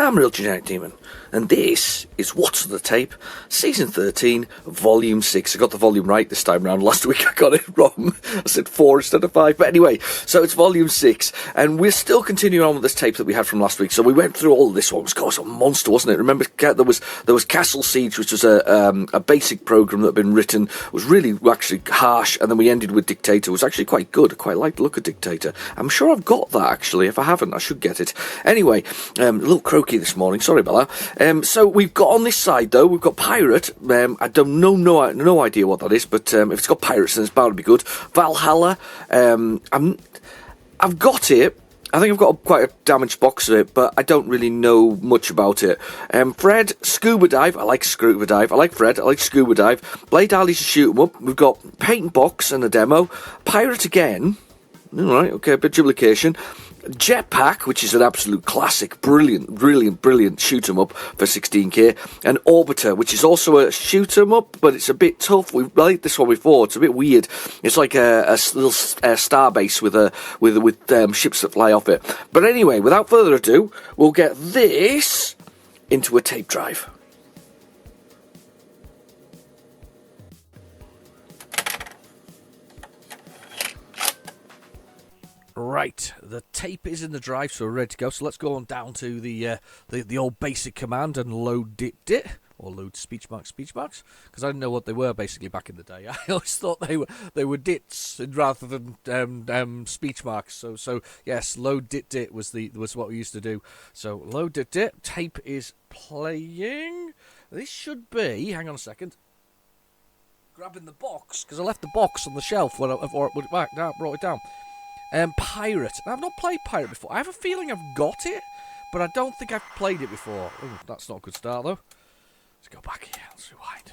I'm Real Generic Demon, and this is What's the Tape, Season 13, Volume 6. I got the volume right this time round. Last week I got it wrong. I said 4 instead of 5. But anyway, so it's Volume 6, and we're still continuing on with this tape that we had from last week. So we went through all of this one. It was a monster, wasn't it? Remember, there was Castle Siege, which was a basic program that had been written. It was really actually harsh, and then we ended with Dictator. It was actually quite good. I quite liked the look of Dictator. I'm sure I've got that, actually. If I haven't, I should get it. Anyway, a little croaky this morning. Sorry about that. So we've got on this side, though, we've got Pirate. I don't know, no idea what that is, but if it's got pirates, then it's bound to be good. Valhalla. I've got it. I think I've got quite a damaged box of it, but I don't really know much about it. Fred, Scuba Dive. I like Scuba Dive. I like Fred. I like Scuba Dive. Blade Alley's a shoot 'em up. We've got Paint Box and a demo. Pirate again. All right, okay, a bit of duplication. Jetpack, which is an absolute classic, brilliant shoot 'em up for 16k, and Orbiter, which is also a shoot 'em up, but it's a bit tough. We've played this one before. It's a bit weird. It's like a little star base with ships that fly off it. But anyway, without further ado, we'll get this into a tape drive. Right, the tape is in the drive, so we're ready to go. So let's go on down to the old basic command and load dit, or load speech marks, because I didn't know what they were basically back in the day. I always thought they were dits rather than speech marks. So yes, load dit was what we used to do. So load dit, tape is playing. This should be. Hang on a second. Grabbing the box because I left the box on the shelf when I brought it down. Pirate. I've not played Pirate before. I have a feeling I've got it, but I don't think I've played it before. Ooh, that's not a good start, though. Let's go back here. Let's rewind.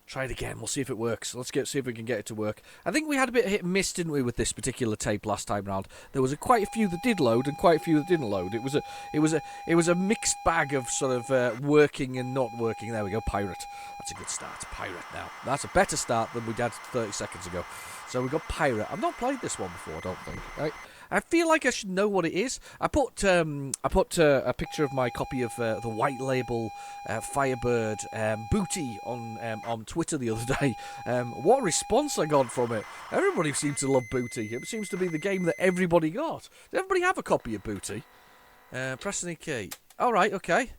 Try it again. We'll see if it works. See if we can get it to work. I think we had a bit of hit and miss, didn't we, with this particular tape last time round? There was quite a few that did load and quite a few that didn't load. It was a mixed bag of sort of working and not working. There we go. Pirate. That's a good start. Pirate now. That's a better start than we had 30 seconds ago. So we've got Pirate. I've not played this one before, I don't think. Right? I feel like I should know what it is. I put a picture of my copy of the white label Firebird Booty on Twitter the other day. What a response I got from it. Everybody seems to love Booty. It seems to be the game that everybody got. Does everybody have a copy of Booty? Press any key. All right, okay.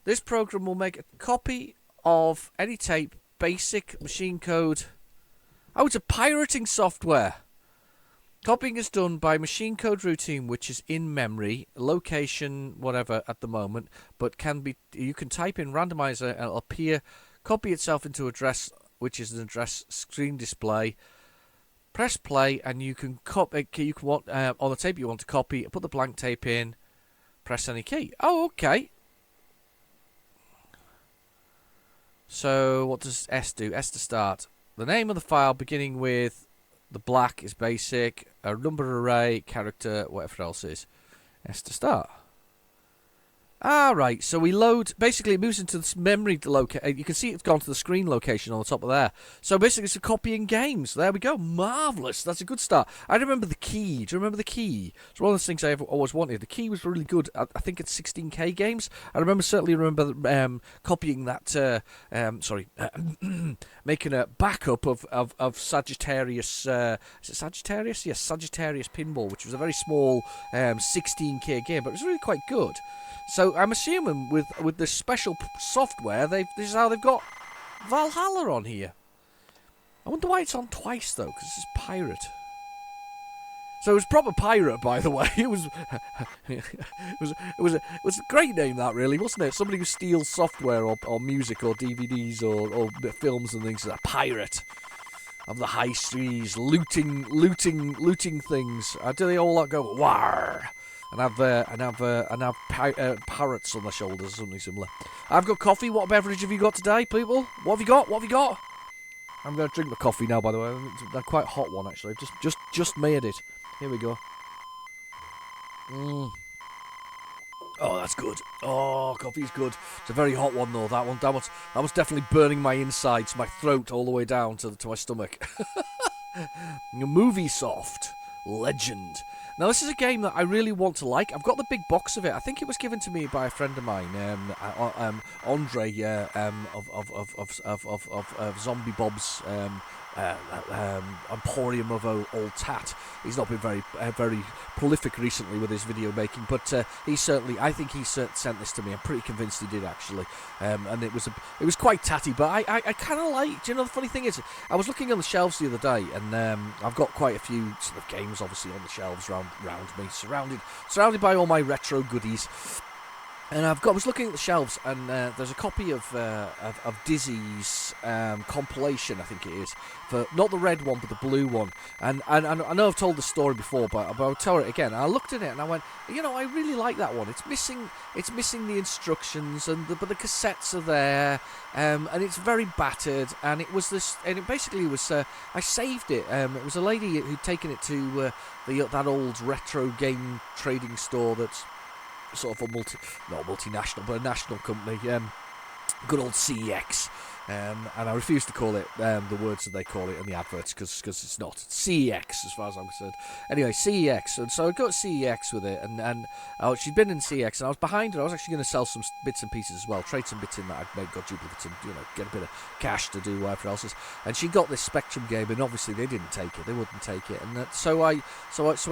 This program will make a copy of any tape, basic machine code. Oh, it's a pirating software. Copying is done by machine code routine, which is in memory, location, whatever at the moment, but you can type in randomizer and it'll appear, copy itself into address, which is an address screen display. Press play, and you can copy. You can want on the tape you want to copy. Put the blank tape in. Press any key. Oh, okay. So what does S do? S to start. The name of the file beginning with the black is basic, a number array, character, whatever else is. S to start. Right, so we load, basically it moves into this memory location. You can see it's gone to the screen location on the top of there. So basically it's a copying games. There we go, marvellous, that's a good start. I remember the key, do you remember the key? It's one of those things I always wanted. The key was really good, I think it's 16k games. I certainly remember copying that, making a backup of Sagittarius, is it Sagittarius? Yes, Sagittarius Pinball, which was a very small 16k game, but it was really quite good. So I'm assuming with this special software, this is how they've got Valhalla on here. I wonder why it's on twice though, because this is Pirate. So it was proper Pirate, by the way. It was a great name, that really, wasn't it? Somebody who steals software or music or DVDs or films and things. A pirate of the high seas, looting things. Do they all go war? And have parrots on their shoulders or something similar. I've got coffee. What beverage have you got today, people? What have you got? What have you got? I'm going to drink my coffee now, by the way. It's a quite hot one, actually. I've just made it. Here we go. Oh, that's good. Oh, coffee's good. It's a very hot one, though, that one. That was definitely burning my insides, my throat, all the way down to my stomach. Movie Soft. Legend. Now, this is a game that I really want to like. I've got the big box of it. I think it was given to me by a friend of mine, Andre, of Zombie Bob's Emporium of Old Tat. He's not been very prolific recently with his video making, but I think he sent this to me. I'm pretty convinced he did, actually. And it was quite tatty, but I kind of like. Do you know, the funny thing is, I was looking on the shelves the other day, and I've got quite a few sort of games, obviously, on the shelves round me, surrounded by all my retro goodies. And was looking at the shelves, and there's a copy of Dizzy's compilation, I think it is, for not the red one but the blue one. And I know I've told the story before, but I'll tell it again. And I looked at it and I went, I really like that one. It's missing the instructions, but the cassettes are there, and it's very battered. And it was this, and it basically was. I saved it. It was a lady who'd taken it to that old retro game trading store that's sort of not multinational, but a national company, good old CEX, and I refuse to call it the words that they call it in the adverts, because it's not. It's CEX, as far as I'm concerned. Anyway, CEX, and so I got CEX with it, and she'd been in CEX, and I was behind her. I was actually going to sell some bits and pieces as well, trade some bits in that I'd made, got duplicates, and get a bit of cash to do whatever else is. And she got this Spectrum game, and obviously they didn't take it, they wouldn't take it, and so when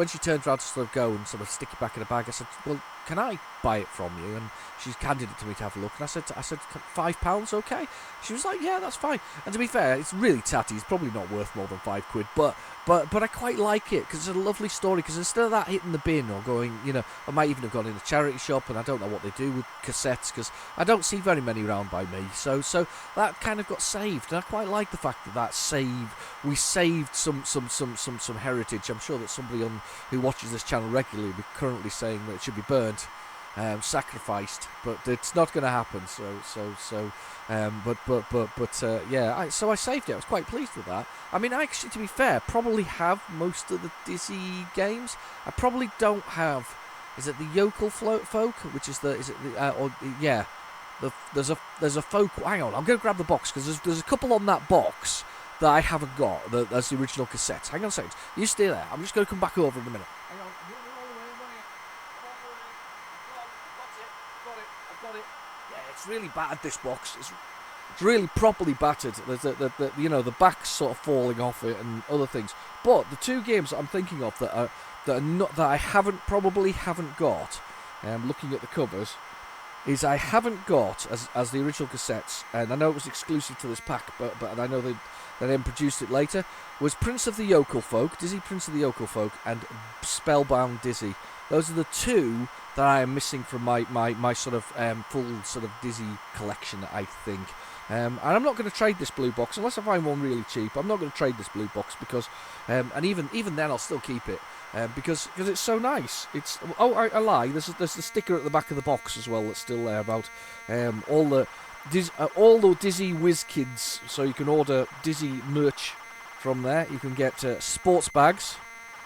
she turned around to sort of go and sort of stick it back in a bag, I said, well, can I buy it from you? And she handed it to me to have a look, and I said, £5, okay? She was like, yeah, that's fine. And to be fair, it's really tatty. It's probably not worth more than £5, but I quite like it because it's a lovely story. Because instead of that hitting the bin or going, I might even have gone in a charity shop, and I don't know what they do with cassettes because I don't see very many around by me. So that kind of got saved, and I quite like the fact that we saved some heritage. I'm sure that somebody who watches this channel regularly will be currently saying that it should be burned. Sacrificed, but it's not going to happen. So I saved it. I was quite pleased with that. I mean, actually, to be fair, probably have most of the Dizzy games. I probably don't have. Is it the Yokel Folk, which is there's a folk. Hang on, I'm going to grab the box because there's a couple on that box that I haven't got. That's the original cassettes. Hang on a second. You stay there. I'm just going to come back over in a minute. Hang on. Got it. Yeah, it's really battered, this box. It's really properly battered. There's the back's sort of falling off it and other things. But the two games that I'm thinking of that I probably haven't got, looking at the covers, is I haven't got as the original cassettes, and I know it was exclusive to this pack, but I know they then produced it later, was Prince of the Yokel Folk, Dizzy Prince of the Yokel Folk, and Spellbound Dizzy. Those are the two that I am missing from my sort of full sort of Dizzy collection, I think. And I'm not going to trade this blue box unless I find one really cheap. I'm not going to trade this blue box because, and even then I'll still keep it because it's so nice. I lie. There's the sticker at the back of the box as well that's still there about all the Dizzy Whiz Kids. So you can order Dizzy merch from there. You can get sports bags,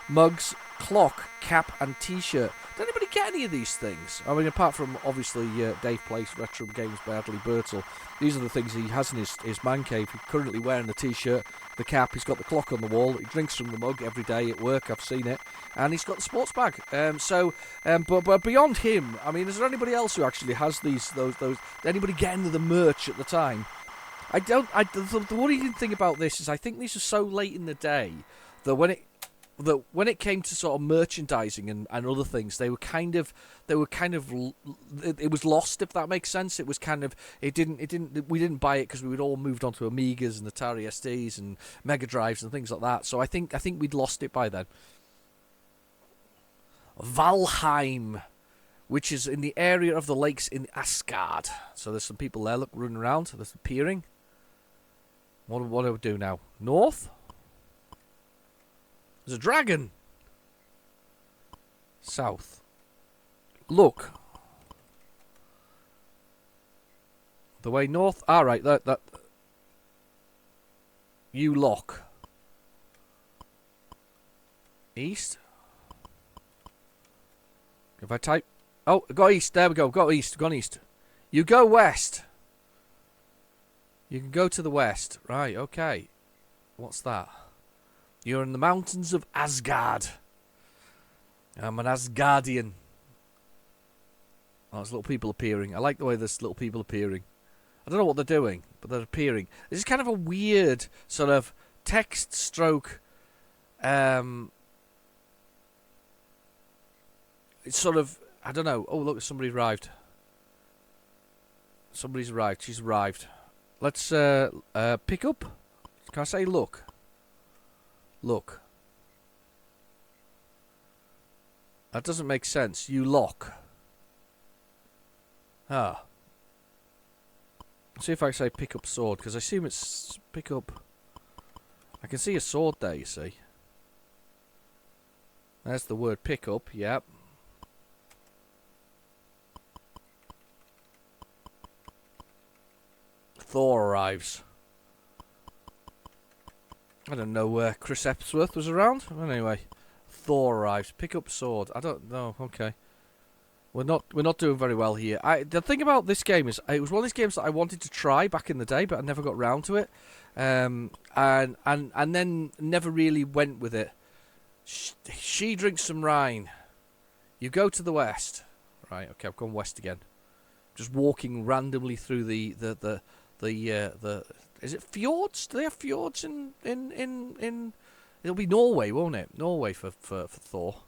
mugs, clock, cap, and T-shirt. Did anybody get any of these things? I mean, apart from obviously Dave Plays Retrogames by Adley Birtle, these are the things he has in his man cave. He's currently wearing the T-shirt, the cap. He's got the clock on the wall. He drinks from the mug every day at work. I've seen it, and he's got the sports bag. But beyond him, I mean, is there anybody else who actually has those? Anybody getting the merch at the time? I don't. The worrying thing about this is I think these are so late in the day that when it came to sort of merchandising and other things, it was lost, if that makes sense. It was kind of, we didn't buy it because we had all moved on to Amigas and Atari STs and Mega Drives and things like that. So I think we'd lost it by then. Valheim, which is in the area of the lakes in Asgard. So there's some people there, look, running around. There's peering. What do we do now? North? There's a dragon. South. Look. The way north. All right, that. You lock. East. If I type. Oh, go east. There we go. Go east. Gone east. You go west. You can go to the west. Right. Okay. What's that? You're in the mountains of Asgard. I'm an Asgardian. Oh, there's little people appearing. I like the way there's little people appearing. I don't know what they're doing, but they're appearing. This is kind of a weird sort of text stroke. It's sort of, I don't know. Oh, look, somebody arrived. Somebody's arrived. She's arrived. Let's pick up. Can I say look? Look. That doesn't make sense. You lock. Ah. Let's see if I can say pick up sword, because I assume it's pick up. I can see a sword there, you see. There's the word pick up, yep. Thor arrives. I don't know where Chris Epsworth was around. Anyway, Thor arrives. Pick up sword. I don't know. Okay, we're not doing very well here. The thing about this game is it was one of these games that I wanted to try back in the day, but I never got round to it. And then never really went with it. She drinks some wine. You go to the west. Right. Okay, I've gone west again. Just walking randomly through the is it fjords? Do they have fjords in it'll be Norway, won't it? Norway for Thor.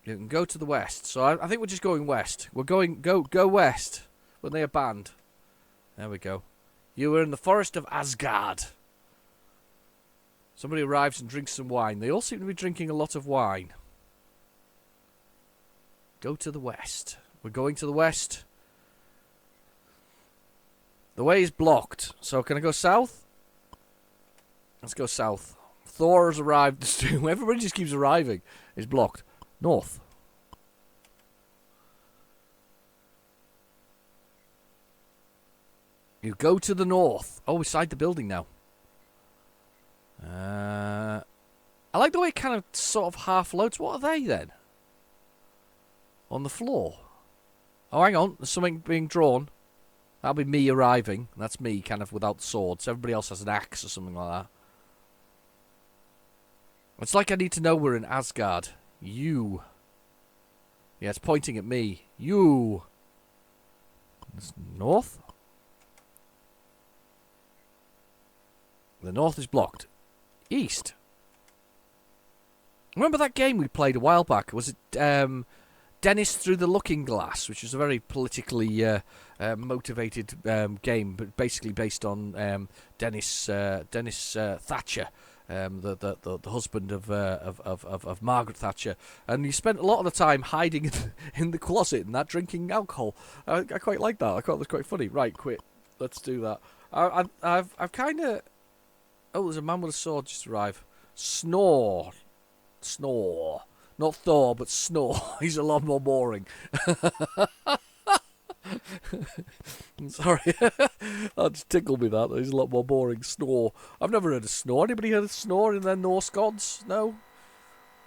You can go to the west. So I think we're just going west. We're going go west when they are banned. There we go. You are in the forest of Asgard. Somebody arrives and drinks some wine. They all seem to be drinking a lot of wine. Go to the west. We're going to the west. The way is blocked. So can I go south? Let's go south. Thor has arrived. Everybody just keeps arriving. It's blocked. North. You go to the north. Oh, beside the building now. I like the way it kind of sort of half floats. What are they then? On the floor. Oh, hang on. There's something being drawn. That'll be me arriving. That's me, kind of without swords. Everybody else has an axe or something like that. It's like I need to know we're in Asgard. You. Yeah, it's pointing at me. You. It's north. The north is blocked. East. Remember that game we played a while back? Was it Dennis Through the Looking Glass, which was a very politically motivated game, but basically based on Dennis Thatcher, the husband of Margaret Thatcher, and you spent a lot of the time hiding in the closet and that drinking alcohol. I quite like that. I thought it was quite funny. Right, quit. Let's do that. I've kind of. Oh, there's a man with a sword just arrived. Snore. Not Thor, but Snore. He's a lot more boring. Sorry. That just tickled me, that. He's a lot more boring. Snore. I've never heard of Snore. Anybody heard of Snore in their Norse gods? No?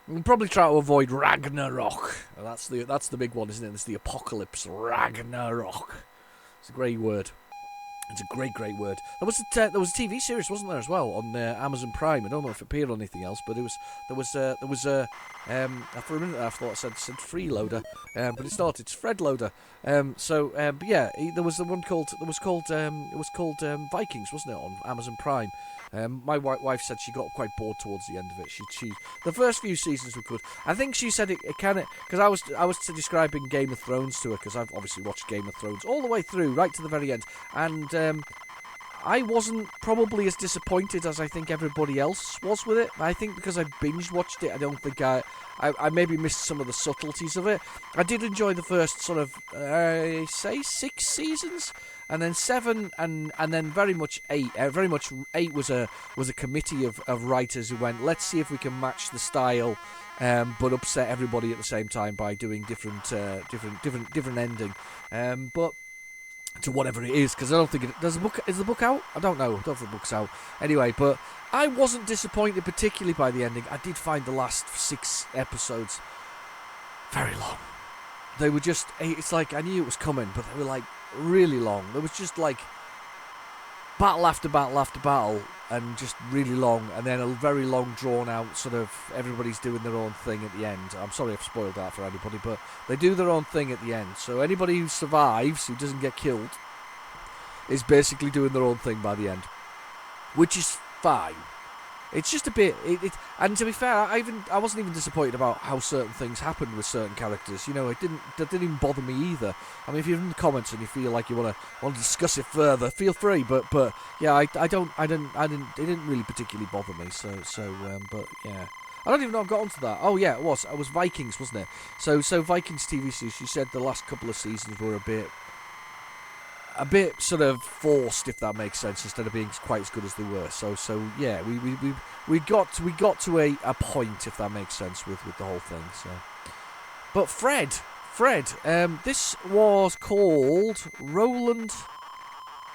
We can probably try to avoid Ragnarok. That's the big one, isn't it? It's the apocalypse. Ragnarok. It's a great word. It's a great word. There was a TV series, wasn't there, as well, on Amazon Prime. I don't know if it appeared on anything else, but there was for a minute I thought I said freeloader, but it's not. It's Fredloader. But yeah, there was the one called Vikings, wasn't it, on Amazon Prime? My wife said she got quite bored towards the end of it. She the first few seasons were good. I think she said it kind of, because I was describing Game of Thrones to her, because I've obviously watched Game of Thrones all the way through, right to the very end, and I wasn't probably as disappointed as I think everybody else was with it. I think because I binge watched it, I don't think I maybe missed some of the subtleties of it. I did enjoy the first sort of say 6 seasons, and then 7, and then very much 8. Very much 8 was a committee of writers who went, let's see if we can match the style, but upset everybody at the same time by doing different ending. But to whatever it is, because I don't think there's a book. Is the book out? I don't know. I don't know if the book's out. Anyway, but I wasn't disappointed particularly by the ending. I did find the last 6 episodes very long. They were just, it's like I knew it was coming, but they were like really long. There was just like battle after battle after battle, and just really long, and then a very long, drawn-out sort of everybody's doing their own thing at the end. I'm sorry I've spoiled that for anybody, but they do their own thing at the end. So anybody who survives, who doesn't get killed, is basically doing their own thing by the end, which is fine. It's just a bit, and to be fair, I wasn't even disappointed about how certain things happened with certain characters. You know, that didn't even bother me either. I mean, if you're in the comments and you feel like you want to discuss it further, feel free. But yeah, it didn't really particularly bother me. But yeah, I don't even know I've got onto that. Oh yeah, it was Vikings, wasn't it? So Vikings TV series. You said the last couple of seasons were a bit sort of forced, if that makes sense, instead of being quite as good as they were. So yeah, we got to a point, if that makes sense, with the whole thing. So, but Fred, this was called Roland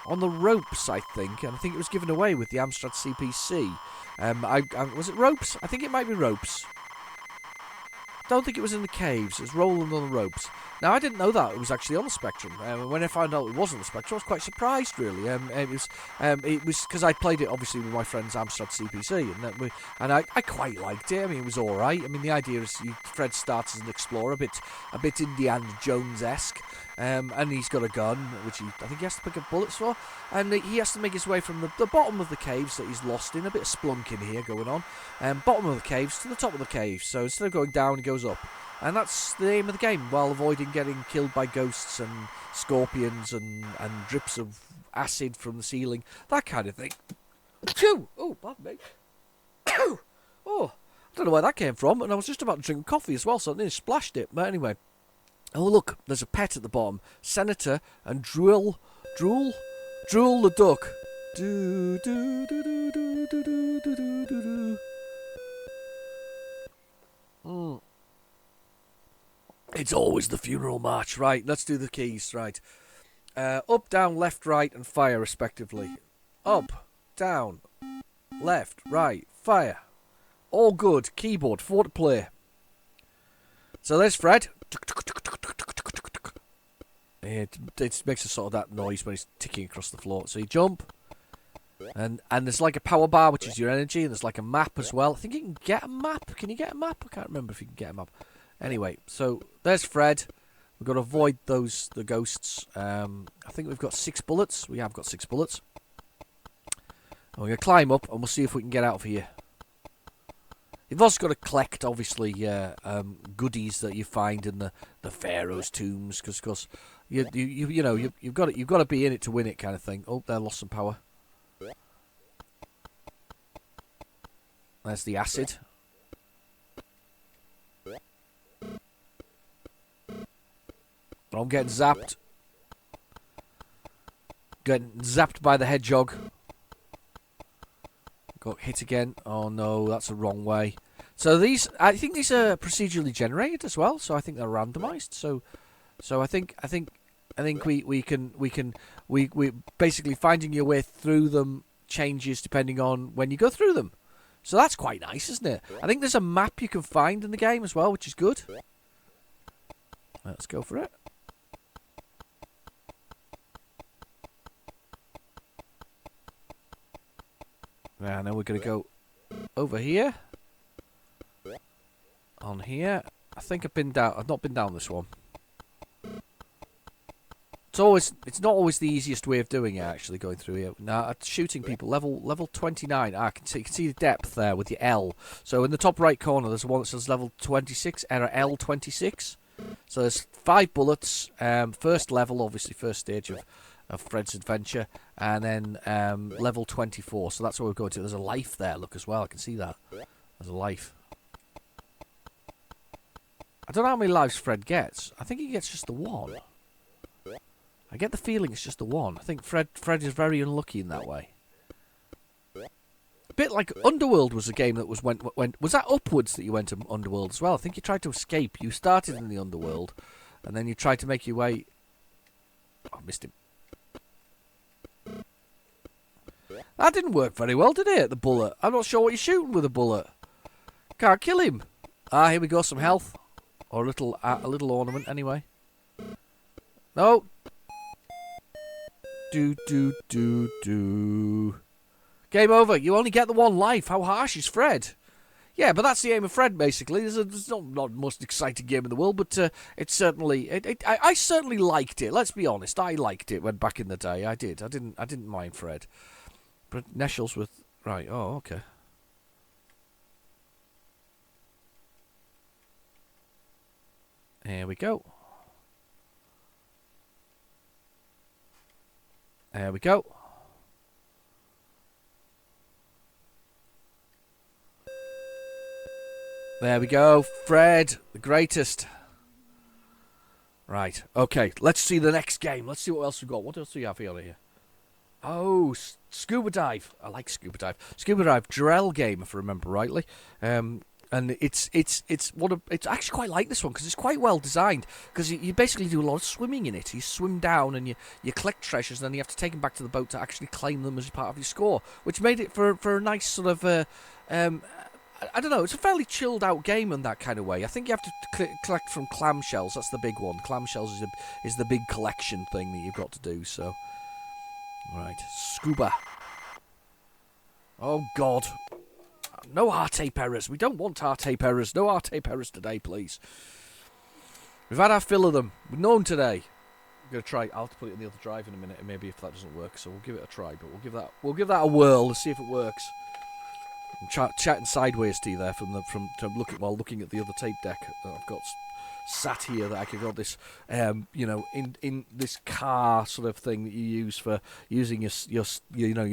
on the Ropes, I think, and I think it was given away with the Amstrad CPC. Was it Ropes? I think it might be Ropes. Don't think it was in the caves. It was Roland on the Ropes. Now, I didn't know that it was actually on the Spectrum. When I found out it was on the Spectrum, I was quite surprised, really. It was because I played it, obviously, with my friend's Amstrad CPC, and I quite liked it. I mean, it was all right. I mean, the idea is Fred starts as an explorer, a bit Indiana Jones-esque, and he's got a gun, which I think he has to pick up bullets for, and he has to make his way from the bottom of the caves that he's lost in. A bit of splunking here going on. Bottom of the caves to the top of the caves. So instead of going down, he goes up. And that's the aim of the game, while avoiding getting killed by ghosts and scorpions and drips of acid from the ceiling, that kind of thing. Oh, pardon me. Oh, I don't know where that came from, and I was just about to drink coffee as well, so I nearly splashed it. But anyway, oh look, there's a pet at the bottom, Senator and Drool the duck. Do do do do do do do do do do. It's always the funeral march. Right, let's do the keys. Right. Up, down, left, right, and fire, respectively. Up, down, left, right, fire. All good. Keyboard, 4 to play. So there's Fred. It makes a sort of that noise when he's ticking across the floor. So you jump. And there's like a power bar, which is your energy, and there's like a map as well. I think you can get a map. Can you get a map? I can't remember if you can get a map. Anyway, so there's Fred. We've got to avoid the ghosts. I think we've got 6 bullets. We have got 6 bullets. And we're going to climb up, and we'll see if we can get out of here. You've also got to collect, obviously, goodies that you find in the Pharaoh's tombs, because, of course, you've got to be in it to win it, kind of thing. Oh, they lost some power. There's the acid. I'm getting zapped. Getting zapped by the hedgehog. Got hit again. Oh no, that's the wrong way. So I think these are procedurally generated as well. So I think they're randomized. So I think we basically finding your way through them changes depending on when you go through them. So that's quite nice, isn't it? I think there's a map you can find in the game as well, which is good. Let's go for it. Now we're going to go over here. On here. I think I've been down. I've not been down this one. It's not always the easiest way of doing it, actually, going through here. Now, shooting people. Level 29. You can see the depth there with the L. So in the top right corner, there's one that says level 26, error L26. So there's 5 bullets. First level, obviously, first stage of Fred's adventure, and then level 24. So that's where we're going to. There's a life there, look, as well. I can see that. There's a life. I don't know how many lives Fred gets. I think he gets just the 1. I get the feeling it's just the 1. I think Fred is very unlucky in that way. A bit like Underworld was a game that was was that upwards that you went to Underworld as well? I think you tried to escape. You started in the Underworld, and then you tried to make your way. Oh, I missed him. That didn't work very well, did it? The bullet. I'm not sure what you're shooting with a bullet. Can't kill him. Here we go. Some health, or a little ornament, anyway. No. Do. Game over. You only get the one life. How harsh is Fred? Yeah, but that's the aim of Fred, basically. There's not the most exciting game in the world, but it's certainly... I certainly liked it. Let's be honest. I liked it when back in the day. I did. I didn't mind Fred. But Neshel's with... Right, oh, okay. Here we go. There we go. There we go. Fred, the greatest. Right, okay. Let's see the next game. Let's see what else we've got. What else do we have here? Oh, Scuba Dive. I like Scuba Dive. Scuba Dive, Retrogamer, if I remember rightly. And it's actually quite like this one because it's quite well designed. Because you basically do a lot of swimming in it. You swim down and you collect treasures, and then you have to take them back to the boat to actually claim them as part of your score, which made it for a nice sort of I don't know. It's a fairly chilled out game in that kind of way. I think you have to collect from clam shells. That's the big one. Clam shells is the big collection thing that you've got to do. So, right, scuba. Oh God. No R-tape errors. We don't want R-tape errors. No R-tape errors today, please. We've had our fill of them. We've known today. I'm gonna try. I'll have to put it in the other drive in a minute, and maybe if that doesn't work, so we'll give it a try. But we'll give that a whirl and see if it works. I'm chatting sideways to you there while looking at the other tape deck that I've got sat here, that I could got this in this car sort of thing that you use for using your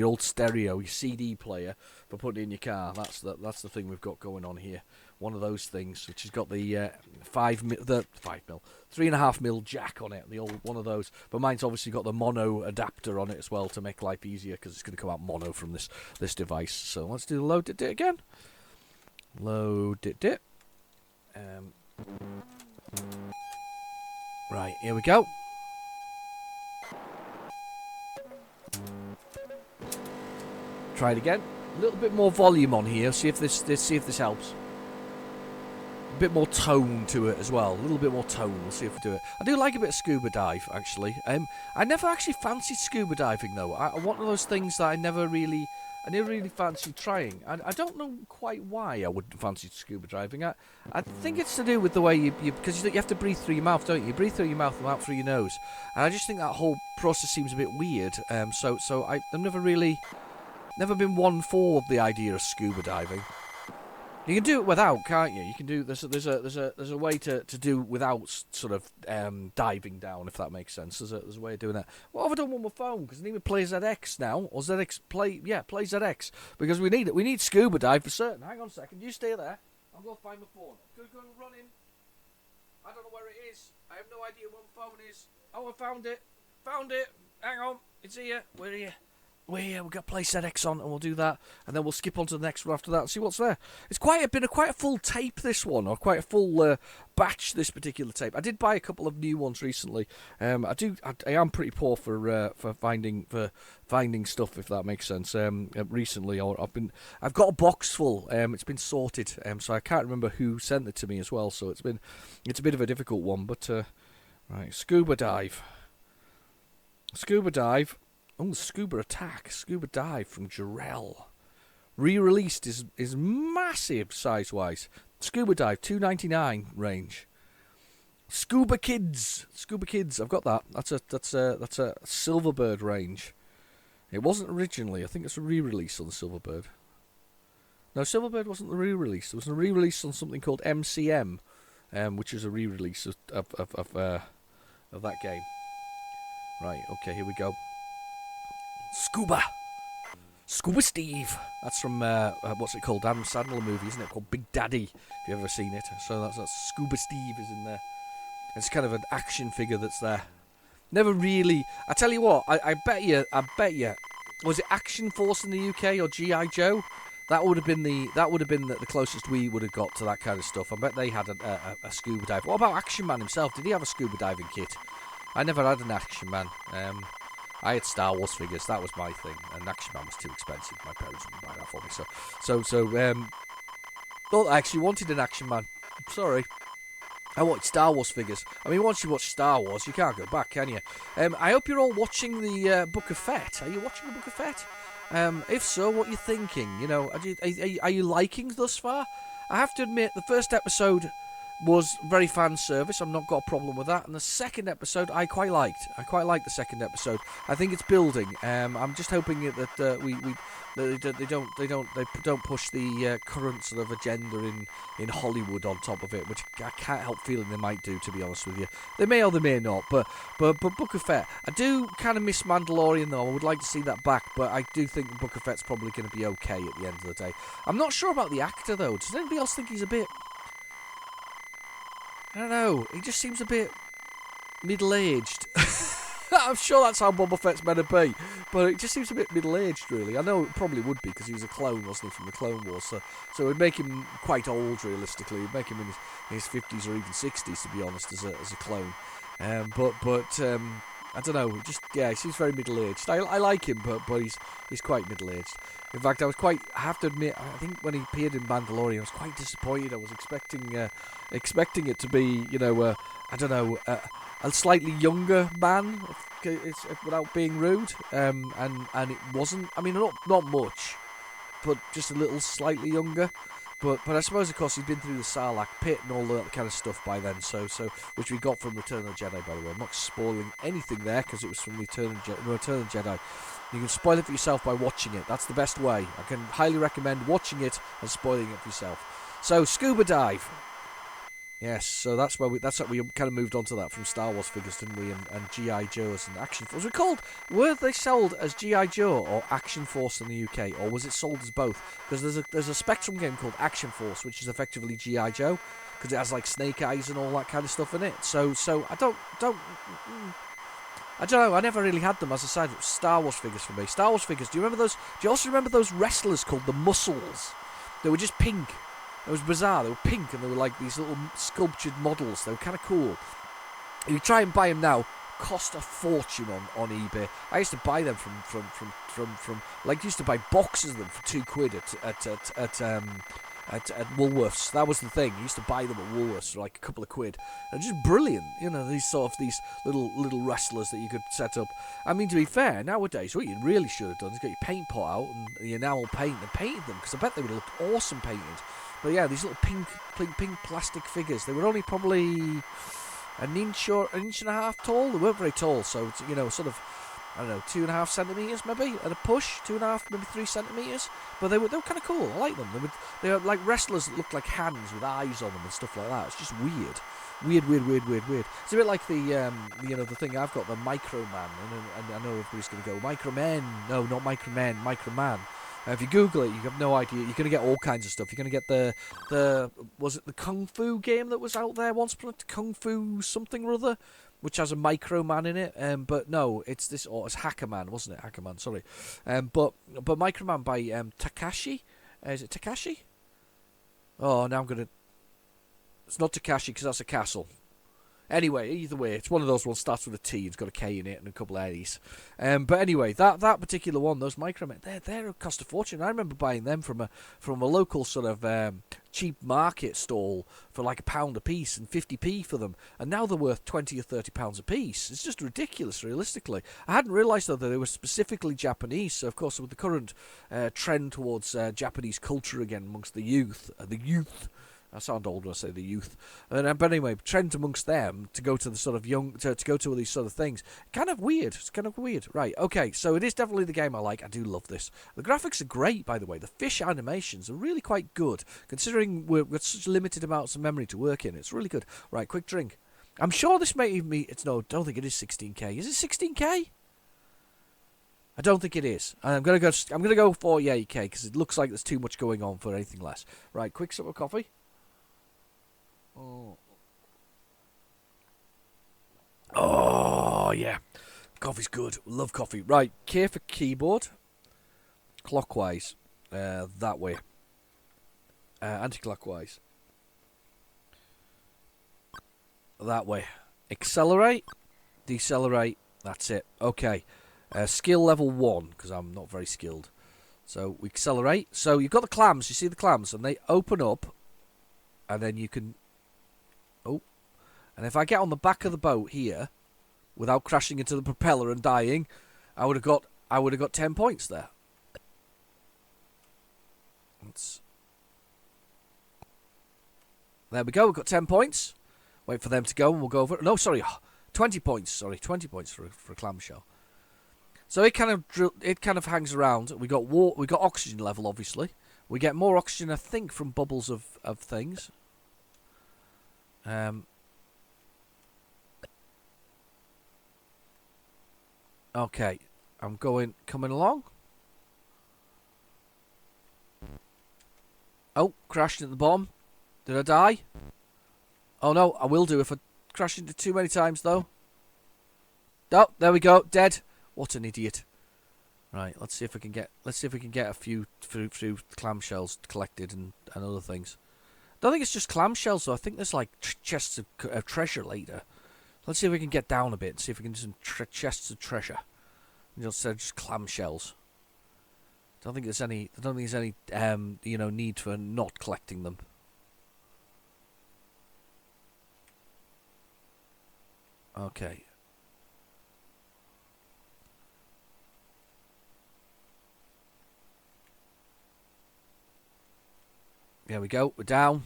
old stereo, your CD player, for putting it in your car. That's the thing we've got going on here. One of those things which has got the 3.5 mil jack on it, the old one of those. But mine's obviously got the mono adapter on it as well to make life easier because it's going to come out mono from this device. So let's do the load it again. Load it. Right, here we go. Try it again. A little bit more volume on here. See if this helps. A bit more tone to it as well. A little bit more tone. We'll see if we do it. I do like a bit of Scuba Dive, actually. I never actually fancied Scuba Diving, though. One of those things that I never really fancied trying. I don't know quite why I wouldn't fancy Scuba Diving. I think it's to do with the way because you have to breathe through your mouth, don't you? You breathe through your mouth and out through your nose. And I just think that whole process seems a bit weird. So I've never been one for the idea of Scuba Diving. You can do it without, can't you? You can do there's a way to do without sort of diving down, if that makes sense. There's a way of doing that. What have I done with my phone? Because I need to play ZX now, or play ZX, because we need it. We need Scuba Dive for certain. Hang on a second, you stay there. I'll go find my phone. I'm gonna go running. I don't know where it is. I have no idea where my phone is. Oh, I found it. Hang on, it's here. Where are you? We've got PlayZX on, and we'll do that, and then we'll skip on to the next one after that and see what's there. It's been quite a full tape, this one, or quite a full batch, this particular tape. I did buy a couple of new ones recently. I am pretty poor for finding stuff, if that makes sense. Recently, I've got a box full. It's been sorted, so I can't remember who sent it to me as well. So it's a bit of a difficult one, but right, Scuba Dive. Oh, Scuba Dive from Jarrell. Re-released is massive size-wise. Scuba Dive, $2.99 range. Scuba Kids, I've got that. That's a Silverbird range. It wasn't originally. I think it's a re-release on the Silverbird. No, Silverbird wasn't the re-release. There was a re-release on something called MCM, which is a re-release of that game. Right, okay, here we go. Scuba Steve. That's from what's it called? Adam Sandler movie, isn't it? Called Big Daddy. If you've ever seen it. So that's Scuba Steve is in there. It's kind of an action figure that's there. Never really. I tell you what. I bet you. Was it Action Force in the UK or G.I. Joe? That would have been the closest we would have got to that kind of stuff. I bet they had a scuba dive. What about Action Man himself? Did he have a scuba diving kit? I never had an Action Man. I had Star Wars figures. That was my thing. And Action Man was too expensive. My parents wouldn't buy that for me. I actually wanted an Action Man. Sorry. I wanted Star Wars figures. I mean, once you watch Star Wars, you can't go back, can you? I hope you're all watching the Book of Fett. Are you watching the Book of Fett? If so, what are you thinking? You know, are you liking thus far? I have to admit, the first episode was very fan service. I've not got a problem with that. And the second episode, I quite liked. I quite liked the second episode. I think it's building. I'm just hoping that they don't push the current sort of agenda in Hollywood on top of it, which I can't help feeling they might do. To be honest with you, they may or they may not. But Book of Fett, I do kind of miss Mandalorian though. I would like to see that back, but I do think Book of Fett's probably going to be okay at the end of the day. I'm not sure about the actor though. Does anybody else think he's a bit? I don't know, he just seems a bit middle-aged. I'm sure that's how Boba Fett's meant to be, but it just seems a bit middle-aged, really. I know it probably would be, because he was a clone, wasn't he, from the Clone Wars, so it would make him quite old, realistically. It would make him in his 50s or even 60s, to be honest, as a clone. I don't know, he seems very middle-aged. I like him, but he's quite middle-aged. In fact, I have to admit, I think when he appeared in Mandalorian, I was quite disappointed. I was expecting it to be, a slightly younger man, without being rude, and it wasn't. I mean, not much, but just a little slightly younger. But I suppose, of course, he'd been through the Sarlacc pit and all that kind of stuff by then, so which we got from Return of the Jedi, by the way. I'm not spoiling anything there, because it was from Return of the Jedi. You can spoil it for yourself by watching it. That's the best way. I can highly recommend watching it and spoiling it for yourself. So, Scuba Dive. Yes, so that's what we kind of moved on to that from Star Wars figures, didn't we? And G.I. Joes and Action Force. Were they sold as G.I. Joe or Action Force in the UK, or was it sold as both? Because there's a Spectrum game called Action Force, which is effectively G.I. Joe, because it has like snake eyes and all that kind of stuff in it. So I don't know. I never really had them. As I said, Star Wars figures for me. Star Wars figures. Do you remember those? Do you also remember those wrestlers called the Muscles? They were just pink. It was bizarre. They were pink and they were like these little sculptured models. They were kind of cool. If you try and buy them now, cost a fortune on eBay. I used to buy them from used to buy boxes of them for £2 at Woolworths. That was the thing. You used to buy them at Woolworths for like a couple of quid. They're just brilliant. You know, these little wrestlers that you could set up. I mean, to be fair, nowadays what you really should have done is got your paint pot out and the enamel paint and painted them, because I bet they would have looked awesome painted. But yeah, these little pink plastic figures. They were only probably an inch and a half tall. They weren't very tall, so it's, sort of, I don't know, 2.5 centimeters maybe at a push, 2.5 maybe 3 centimeters. But they were kind of cool. I like them. They were like wrestlers that looked like hands with eyes on them and stuff like that. It's just weird. Weird. It's a bit like the the thing I've got, the Micro Man, and I know everybody's going to go Micro Men. No, not Micro Men, Micro Man. If you Google it, you have no idea. You're going to get all kinds of stuff. You're going to get was it the Kung Fu game that was out there once? Kung Fu something or other, which has a Micro Man in it. But no, it's this. It's Hacker Man, wasn't it? Hacker Man, sorry. But Micro Man by Takashi. Is it Takashi? Oh, now I'm going to. It's not Takashi because that's a castle. Anyway, either way, it's one of those ones starts with a T. It's got a K in it and a couple of A's. But anyway, that particular one, those Micromen, they're cost a fortune. I remember buying them from a local sort of cheap market stall for like £1 a piece and 50p for them. And now they're worth £20 or £30 a piece. It's just ridiculous, realistically. I hadn't realised though that they were specifically Japanese. So of course, with the current trend towards Japanese culture again amongst the youth. I sound old when I say the youth. But anyway, trend amongst them to go to the sort of young, to go to all these sort of things. Kind of weird. It's kind of weird. Right, okay, so it is definitely the game I like. I do love this. The graphics are great, by the way. The fish animations are really quite good, considering we've got such limited amounts of memory to work in. It's really good. Right, quick drink. I'm sure this may even be, I don't think it is 16K. Is it 16K? I don't think it is. I'm gonna go 48K, because it looks like there's too much going on for anything less. Right, quick sip of coffee. Oh, yeah. Coffee's good. Love coffee. Right, K for keyboard. Clockwise. That way. Anti-clockwise. That way. Accelerate. Decelerate. That's it. Okay. Skill level 1, because I'm not very skilled. So we accelerate. So you've got the clams. You see the clams, and they open up, and then you can... Oh, and if I get on the back of the boat here, without crashing into the propeller and dying, I would have got 10 points there. There we go. We've got 10 points. Wait for them to go and we'll go over it. No, sorry. 20 points. Sorry, 20 points for a Clam Show. So it kind of hangs around. We got oxygen level, obviously. We get more oxygen, I think, from bubbles of things. Okay, I'm coming along. Oh, crashed at the bottom. Did I die? Oh no, I will do if I crash into too many times though. Oh, there we go, dead. What an idiot. Right, let's see if we can get a few through clamshells collected and other things. I don't think it's just clamshells though. I think there's like chests of treasure later. Let's see if we can get down a bit and see if we can do some chests of treasure. Instead of just clamshells. I don't think there's any need for not collecting them. Okay. There we go. We're down.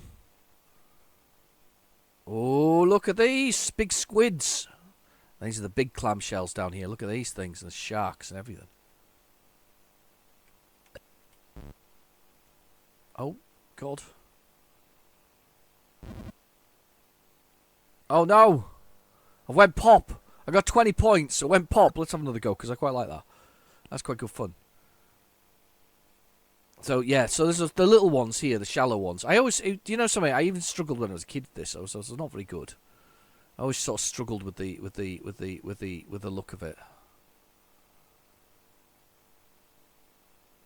Oh, look at these big squids. These are the big clamshells down here. Look at these things and the sharks and everything. Oh, God. Oh, no. I went pop. I got 20 points. I went pop. Let's have another go because I quite like that. That's quite good fun. So, yeah. So, there's the little ones here, the shallow ones. I always... Do you know something? I even struggled when I was a kid with this. I was not very good. I always sort of struggled with the look of it.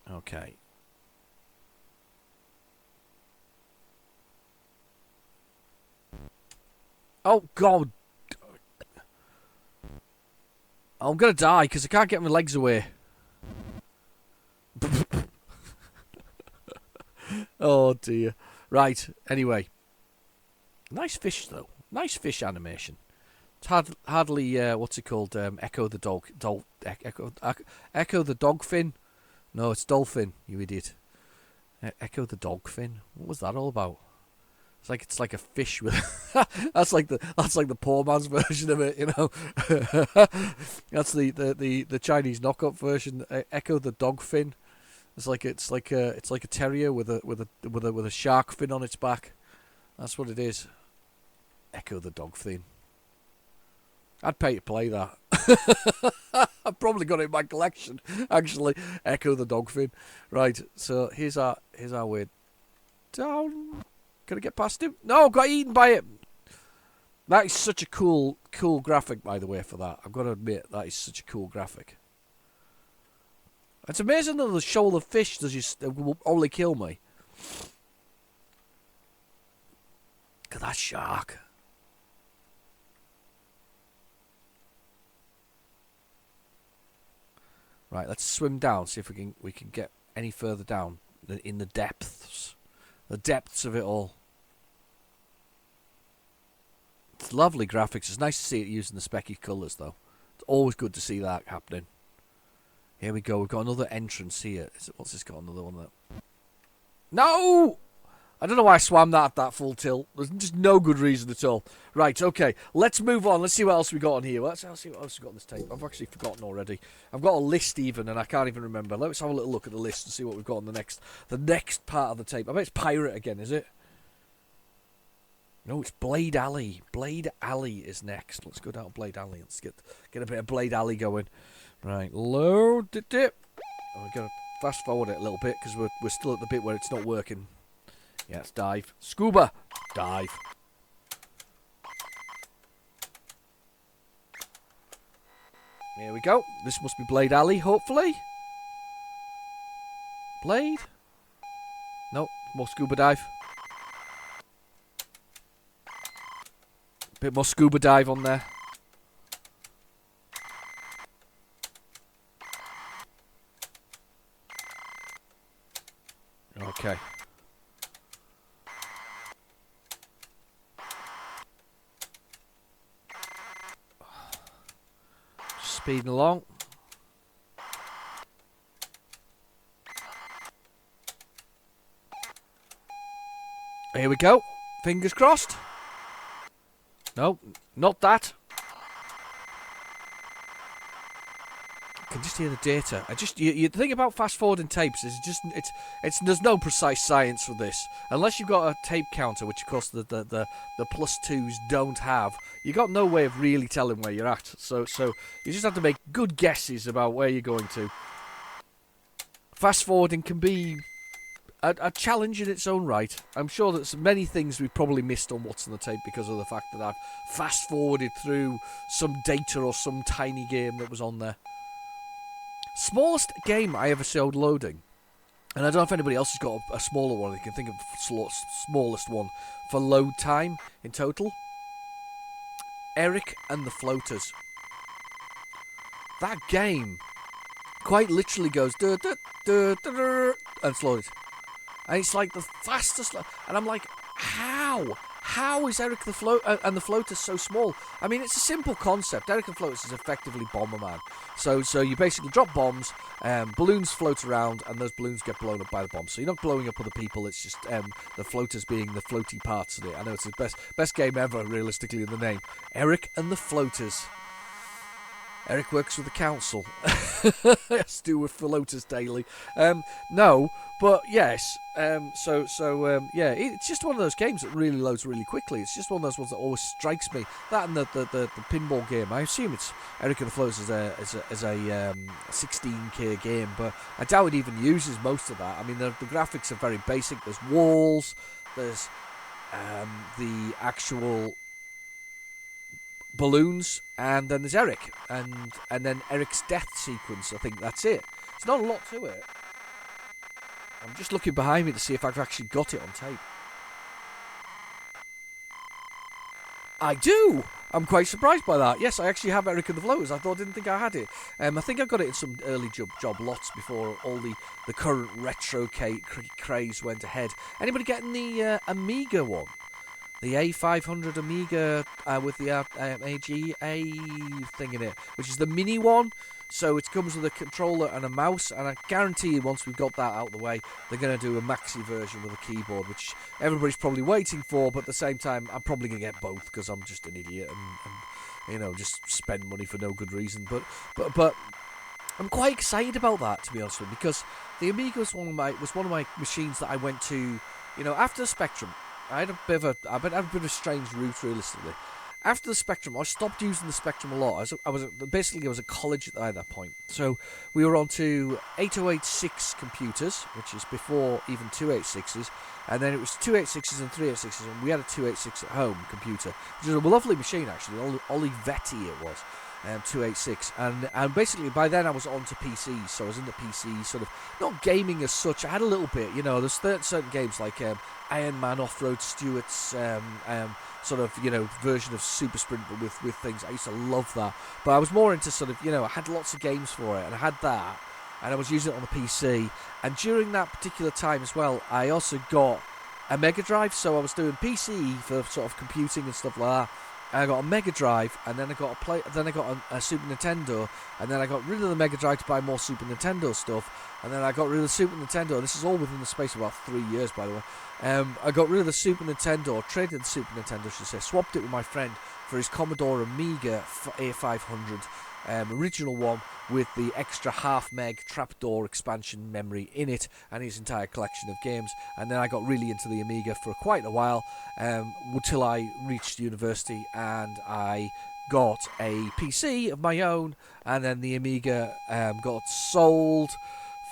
Okay. Oh, God. I'm going to die because I can't get my legs away. Oh, dear. Right. Anyway. Nice fish, though. Nice fish animation. It's hardly, what's it called? Echo the dog. Echo the dog fin? No, it's dolphin, you idiot. Echo the dog fin? What was that all about? It's like a fish with that's like the poor man's version of it, you know. That's the Chinese knockout version. Echo the dog fin. It's like a terrier with a shark fin on its back. That's what it is. Echo the dog fin. I'd pay to play that. I've probably got it in my collection, actually. Echo the dog fin. Right, so here's our way down. Can I get past him? No, got eaten by it. That is such a cool graphic, by the way, for that. I've got to admit, that is such a cool graphic. It's amazing that the shoal of fish will only kill me. Look at that shark. Right, let's swim down, see if we can get any further down in the depths. The depths of it all. It's lovely graphics. It's nice to see it using the specky colours, though. It's always good to see that happening. Here we go. We've got another entrance here. What's this got? Another one there. No! I don't know why I swam that at that full tilt. There's just no good reason at all. Right, okay. Let's move on. Let's see what else we got on here. Let's see what else we got on this tape. I've actually forgotten already. I've got a list even, and I can't even remember. Let's have a little look at the list and see what we've got on the next part of the tape. I bet it's Pirate again, is it? No, it's Blade Alley. Blade Alley is next. Let's go down Blade Alley. Let's get a bit of Blade Alley going. Right, load it. Oh, we're going to fast forward it a little bit because we're still at the bit where it's not working. Yeah, it's dive. Scuba dive. Here we go. This must be Blade Alley, hopefully. Blade? Nope, more scuba dive. Bit more scuba dive on there. Okay. Speeding along. Here we go. Fingers crossed. No, not that. I can just hear the data. The thing about fast forwarding tapes is there's no precise science for this. Unless you've got a tape counter, which of course the plus twos don't have, you got no way of really telling where you're at. So you just have to make good guesses about where you're going to. Fast forwarding can be a challenge in its own right. I'm sure that many things we've probably missed on What's on the Tape because of the fact that I've fast forwarded through some data or some tiny game that was on there. Smallest game I ever showed loading, and I don't know if anybody else has got a smaller one. They can think of smallest one for load time in total. Eric and the Floaters. That game quite literally goes and slows. And it's like the fastest, and I'm like, how? How is Eric and the Floaters so small? I mean, it's a simple concept. Eric and the Floaters is effectively Bomberman. So you basically drop bombs, balloons float around, and those balloons get blown up by the bombs. So you're not blowing up other people. It's just the floaters being the floaty parts of it. I know it's the best game ever, realistically, in the name. Eric and the Floaters. Eric works with the council. Has to do with floaters daily. No, but yes. Yeah, it's just one of those games that really loads really quickly. It's just one of those ones that always strikes me. That and the pinball game. I assume it's Eric and the Floaters as a 16K game, but I doubt it even uses most of that. I mean, the graphics are very basic. There's walls. There's the actual balloons, and then there's Eric, and then Eric's death sequence. I think that's it. It's not a lot to it. I'm just looking behind me to see if I've actually got it on tape. I do! I'm quite surprised by that. Yes, I actually have Eric and the Floaters. I didn't think I had it. I think I got it in some early job lots before all the current retro craze went ahead. Anybody getting the Amiga one? The A500 Amiga with the AGA thing in it, which is the mini one. So it comes with a controller and a mouse, and I guarantee you once we've got that out of the way, they're going to do a maxi version with a keyboard, which everybody's probably waiting for, but at the same time, I'm probably going to get both because I'm just an idiot and just spend money for no good reason. But I'm quite excited about that, to be honest with you, because the Amiga was one of my machines that I went to, after the Spectrum. I had a bit of a strange route, realistically. After the Spectrum, I stopped using the Spectrum a lot. I was at college at that point. So we were on to 8086 computers, which is before even 286s. And then it was 286s and 386s, and we had a 286 at home computer, which is a lovely machine, actually. Olivetti it was. 286, and basically by then I was on to PCs, so I was into PC, sort of not gaming as such. I had a little bit, there's certain games like Iron Man Off-Road Stewart's sort of version of Super Sprint but with things. I used to love that, but I was more into sort of I had lots of games for it, and I had that, and I was using it on the PC. And during that particular time as well, I also got a Mega Drive, so I was doing PC for sort of computing and stuff like that. I got a Mega Drive, and then I got a Super Nintendo, and then I got rid of the Mega Drive to buy more Super Nintendo stuff, and then I got rid of the Super Nintendo. This is all within the space of about 3 years, by the way. I got rid of the Super Nintendo, traded the Super Nintendo, should I say, swapped it with my friend for his Commodore Amiga A500, original one with the extra half meg trapdoor expansion memory in it, and his entire collection of games. And then I got really into the Amiga for quite a while, until I reached university and I got a PC of my own, and then the Amiga got sold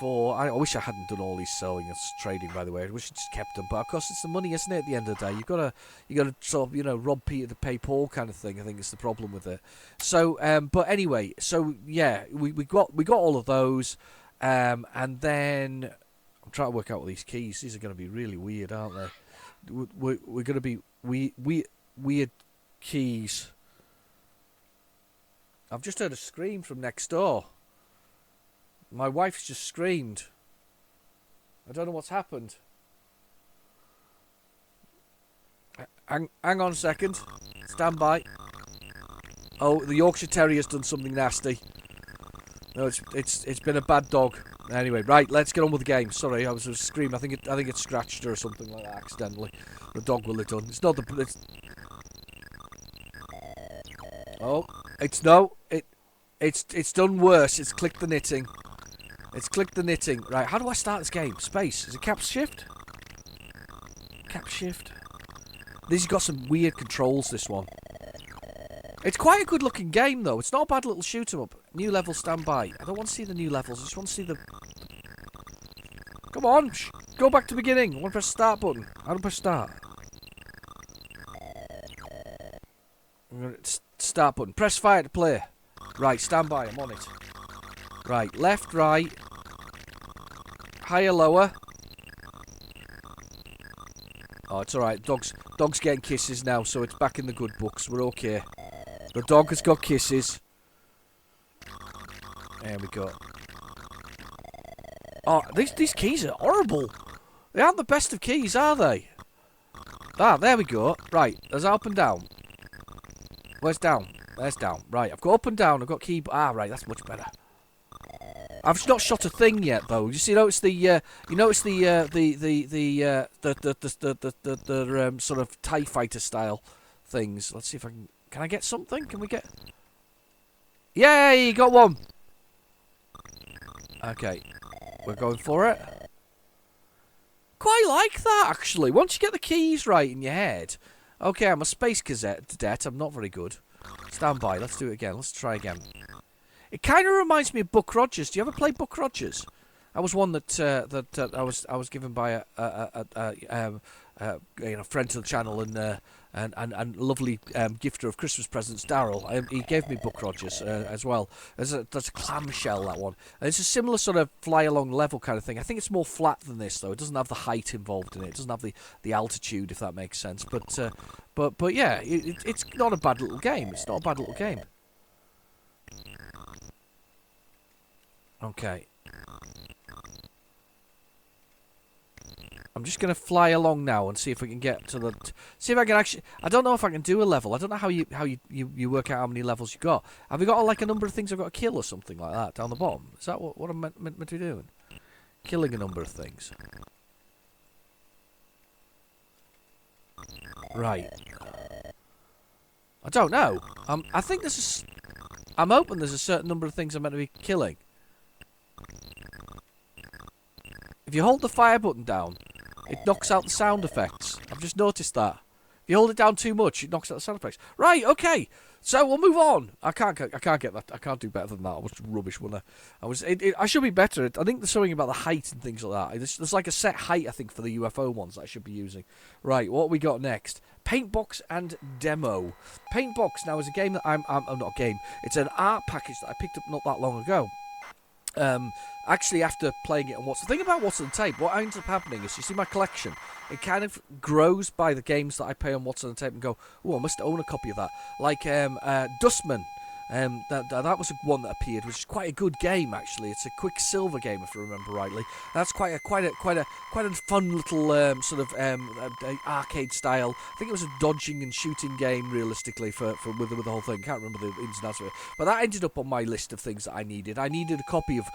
for. I wish I hadn't done all these selling and trading, by the way. I wish I just kept them, but of course it's the money, isn't it? At the end of the day, you gotta sort of rob Peter to pay Paul kind of thing. I think it's the problem with it. So, but anyway, so yeah, we got all of those, and then I'm trying to work out all these keys. These are going to be really weird, aren't they? We're going to be weird keys. I've just heard a scream from next door. My wife's just screamed. I don't know what's happened. Hang on a second. Stand by. Oh, the Yorkshire Terrier's done something nasty. No, it's been a bad dog. Anyway, right, let's get on with the game. Sorry, I was screaming. I think it scratched her or something like that accidentally. The dog will have done. It's not the... Oh, it's done worse. It's clicked the knitting. It's clicked the knitting. Right, how do I start this game? Space. Is it cap shift? Cap shift. This has got some weird controls, this one. It's quite a good looking game though. It's not a bad little shoot 'em up. New level standby. I don't want to see the new levels. I just want to see the... Come on! Go back to beginning. I want to press start button. How do I press start? Start button. Press fire to play. Right, standby. I'm on it. Right, left, right. Higher, lower. Oh, it's alright. Dog's getting kisses now, so it's back in the good books. We're okay. The dog has got kisses. There we go. Oh, these keys are horrible. They aren't the best of keys, are they? Ah, there we go. Right, there's up and down. Where's down? There's down. Right, I've got up and down. I've got key. Ah, right, that's much better. I've not shot a thing yet, though. You see, notice the sort of TIE fighter style things. Let's see if I can. Can I get something? Can we get? Yay! Got one. Okay, we're going for it. Quite like that, actually. Once you get the keys right in your head. Okay, I'm a space cadet. I'm not very good. Stand by. Let's do it again. Let's try again. It kind of reminds me of Buck Rogers. Do you ever play Buck Rogers? That was one that I was given by a friend to the channel and lovely gifter of Christmas presents, Daryl. He gave me Buck Rogers as well. There's a Clam Show, that one. And it's a similar sort of fly along level kind of thing. I think it's more flat than this though. It doesn't have the height involved in it. It doesn't have the altitude, if that makes sense. But yeah, it's not a bad little game. It's not a bad little game. Okay. I'm just going to fly along now and see if we can get to the... See if I can actually... I don't know if I can do a level. I don't know how you work out how many levels you got. Have we got like a number of things I've got to kill or something like that down the bottom? Is that what I'm meant to be doing? Killing a number of things. Right. I don't know. I think there's I'm hoping there's a certain number of things I'm meant to be killing. If you hold the fire button down, it knocks out the sound effects. I've just noticed that. If you hold it down too much, it knocks out the sound effects. Right, okay. So we'll move on. I can't get that. I can't do better than that. I was rubbish, wasn't I? I should be better. I think there's something about the height and things like that. There's like a set height, I think, for the UFO ones that I should be using. Right, what we got next? Paintbox and Demo. Paintbox now is a game that I'm not a game. It's an art package that I picked up not that long ago. Actually, after playing it, and the thing about What's on the Tape, what ends up happening is, you see my collection, it kind of grows by the games that I play on What's on the Tape and go, oh, I must own a copy of that. Like Dustman, that was one that appeared, which is quite a good game actually. It's a Quicksilver game, if I remember rightly. That's quite a fun little sort of arcade style. I think it was a dodging and shooting game, realistically, with the whole thing. Can't remember the ins and outs of it, but that ended up on my list of things that I needed. I needed a copy of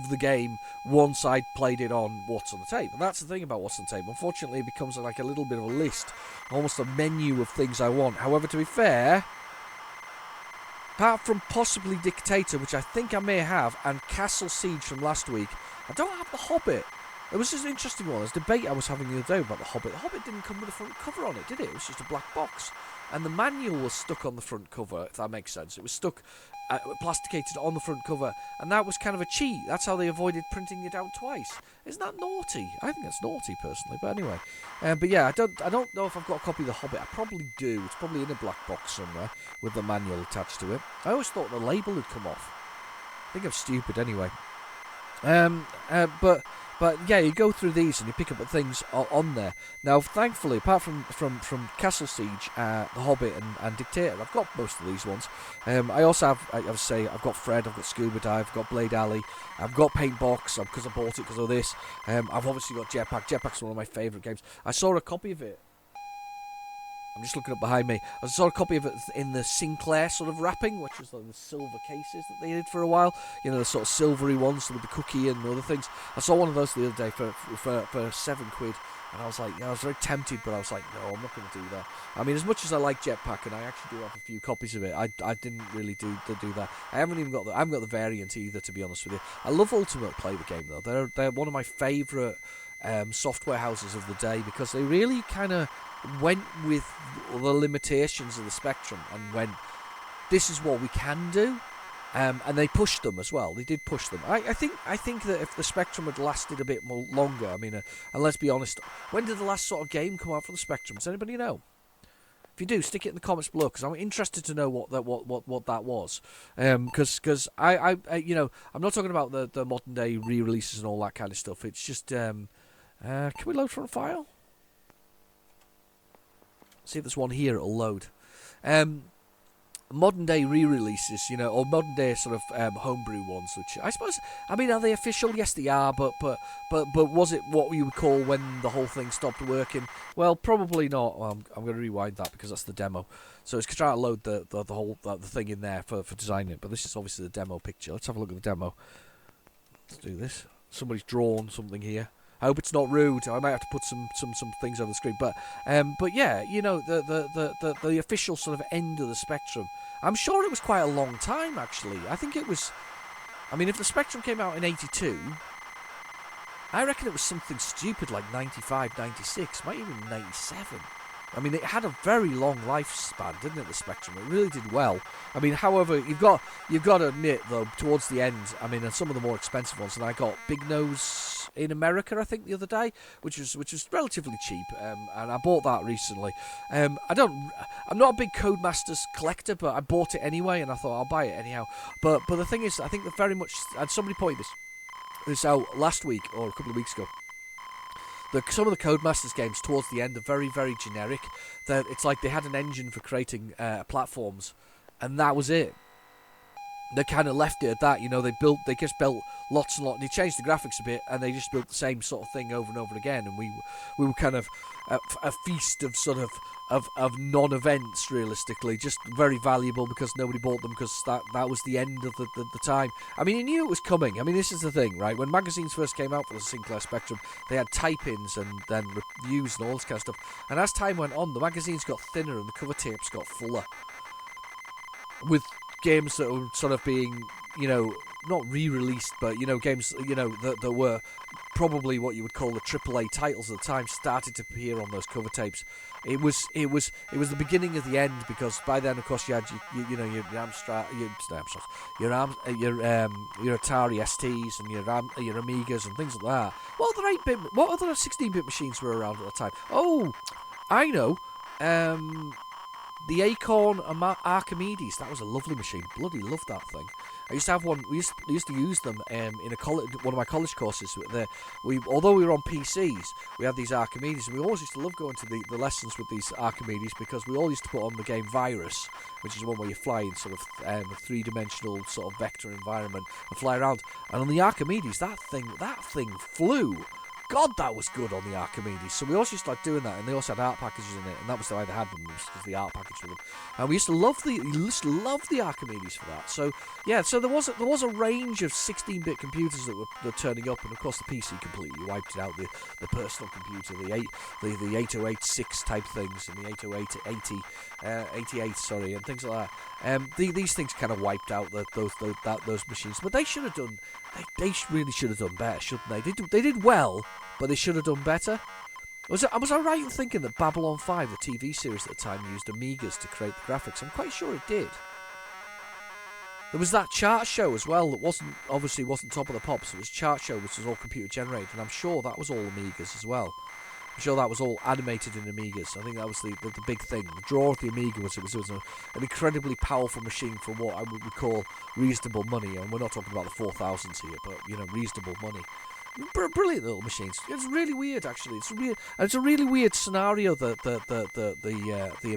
the game once I'd played it on What's on the Tape, and that's the thing about What's on the Tape. Unfortunately, it becomes like a little bit of a list, almost a menu of things I want. However, to be fair, apart from possibly Dictator, which I think I may have, and Castle Siege from last week, I don't have The Hobbit. It was just an interesting one. There's a debate I was having the other day about The Hobbit. The Hobbit didn't come with a front cover on it, did it? It was just a black box. And the manual was stuck on the front cover, if that makes sense. It was stuck, plasticated on the front cover, and that was kind of a cheat. That's how they avoided printing it out twice. Isn't that naughty? I think that's naughty, personally, but anyway. But yeah, I don't know if I've got a copy of The Hobbit. I probably do. It's probably in a black box somewhere with the manual attached to it. I always thought the label had come off. I think I'm stupid anyway. But yeah, you go through these and you pick up things on there. Now, thankfully, apart from Castle Siege, The Hobbit, and Dictator, I've got most of these ones. I also have, I've got Fred, I've got Scuba Dive, I've got Blade Alley, I've got Paintbox because I bought it because of this. I've obviously got Jetpack. Jetpack's one of my favourite games. I saw a copy of it. I'm just looking up behind me. I saw a copy of it in the Sinclair sort of wrapping, which was like the silver cases that they did for a while. You know, the sort of silvery ones with the cookie and other things. I saw one of those the other day for £7. And I was like, I was very tempted, but I was like, no, I'm not going to do that. I mean, as much as I like Jetpack, and I actually do have a few copies of it, I didn't really do that. I haven't got the variant either, to be honest with you. I love Ultimate Play the game though. They're one of my favourite software houses of the day, because they really kind of went with the limitations of the Spectrum and went, this is what we can do. And they pushed them as well. They did push them. I think that if the Spectrum had lasted a bit more longer, I mean, and let's be honest, when did the last sort of game come out for the Spectrum? Does anybody know? If you do, stick it in the comments below, because I'm interested to know what that was. Because I I'm not talking about the modern day re-releases and all that kind of stuff. It's just can we load from a file? See if there's one here. It'll load. Modern day re-releases, or modern day sort of homebrew ones, which I suppose, I mean, are they official? Yes, they are, but was it what you would call when the whole thing stopped working? Well, probably not. Well, I'm going to rewind that because that's the demo. So it's trying to load the whole the thing in there for designing it, but this is obviously the demo picture. Let's have a look at the demo. Let's do this. Somebody's drawn something here. I hope it's not rude. I might have to put some things on the screen, but yeah, the official sort of end of the Spectrum. I'm sure it was quite a long time, actually. I think it was. I mean, if the Spectrum came out in '82, I reckon it was something stupid like 95, 96, might even 97. I mean, it had a very long lifespan, didn't it, the Spectrum? It really did well. I mean, however, you've got to admit, though, towards the end, I mean, and some of the more expensive ones, and I got Big Nose in America, I think, the other day, which was relatively cheap, and I bought that recently. I'm not a big Codemasters collector, but I bought it anyway, and I thought I'll buy it anyhow. But the thing is, I think that very much, and somebody pointed this out last week or a couple of weeks ago. Some of the Codemasters games towards the end are very, very generic. It's like they had an engine for creating platforms, and that was it. They kind of left it at that. They just built lots and lots. They changed the graphics a bit, and they just built the same sort of thing over and over again. And we were kind of a feast of sort of non-events, realistically. Just very valuable because nobody bought them, because that was the end of the time. I mean, you knew it was coming. I mean, this is the thing, right? When magazines first came out for the Sinclair Spectrum, they had type-ins and then reviews and all this kind of stuff. And as time went on, the magazines got thinner and the cover tapes got fuller, with games that were sort of being, not re-released, but games, that were probably what you would call the AAA titles at the time started to appear on those cover tapes. It was the beginning of the end, because by then, of course, you had your Amstrad, your Atari STs and your Amigas and things like that. What other 16-bit machines were around at the time? Oh, I know. The Acorn Archimedes, that was a lovely machine. Bloody loved that thing. I used to have one. We used to use them in one of my college courses. Although we were on PCs, we had these Archimedes, and we always used to love going to the lessons with these Archimedes, because we all used to put on the game Virus, which is one where you fly in sort of a three-dimensional sort of vector environment and fly around. And on the Archimedes, that thing flew. God, that was good on the Archimedes. So we also used to like doing that, and they also had art packages in it, and that was why they had them, because the art package with them. And we used to love the Archimedes for that. So yeah, so there was a range of 16-bit computers that were turning up, and of course the PC completely wiped it out. The personal computer, the 8086 type things, and the 88, sorry, and things like that. These things kind of wiped out those machines, but they should have done. They really should have done better, shouldn't they? They did well, but they should have done better. Was I right in thinking that Babylon 5, the TV series at the time, used Amigas to create the graphics? I'm quite sure it did. There was that chart show as well that wasn't Top of the Pops. It was Chart Show, which was all computer generated, and I'm sure that was all Amigas as well. I'm sure that was all animated in Amigas. I think that was the big thing. The draw of the Amiga was an incredibly powerful machine for what I would call reasonable money, and we're not talking about the 4000s here, but reasonable money. Brilliant little machines. It's really weird, actually. It's a really weird scenario, the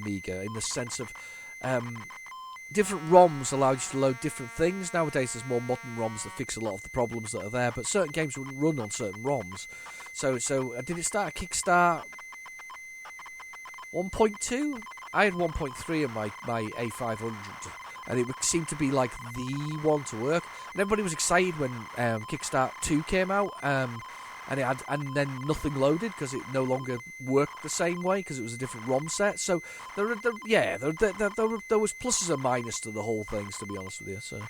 Amiga, in the sense of different ROMs allowed you to load different things. Nowadays, there's more modern ROMs that fix a lot of the problems that are there, but certain games wouldn't run on certain ROMs. So did it start at Kickstart 1.2? I had 1.3 in my A500, and it seemed to be like the one to work. And everybody was excited when Kickstart 2 came out. and then nothing loaded because it no longer worked the same way because it was a different ROM set. So there was pluses and minuses to the whole things, to be honest with you. So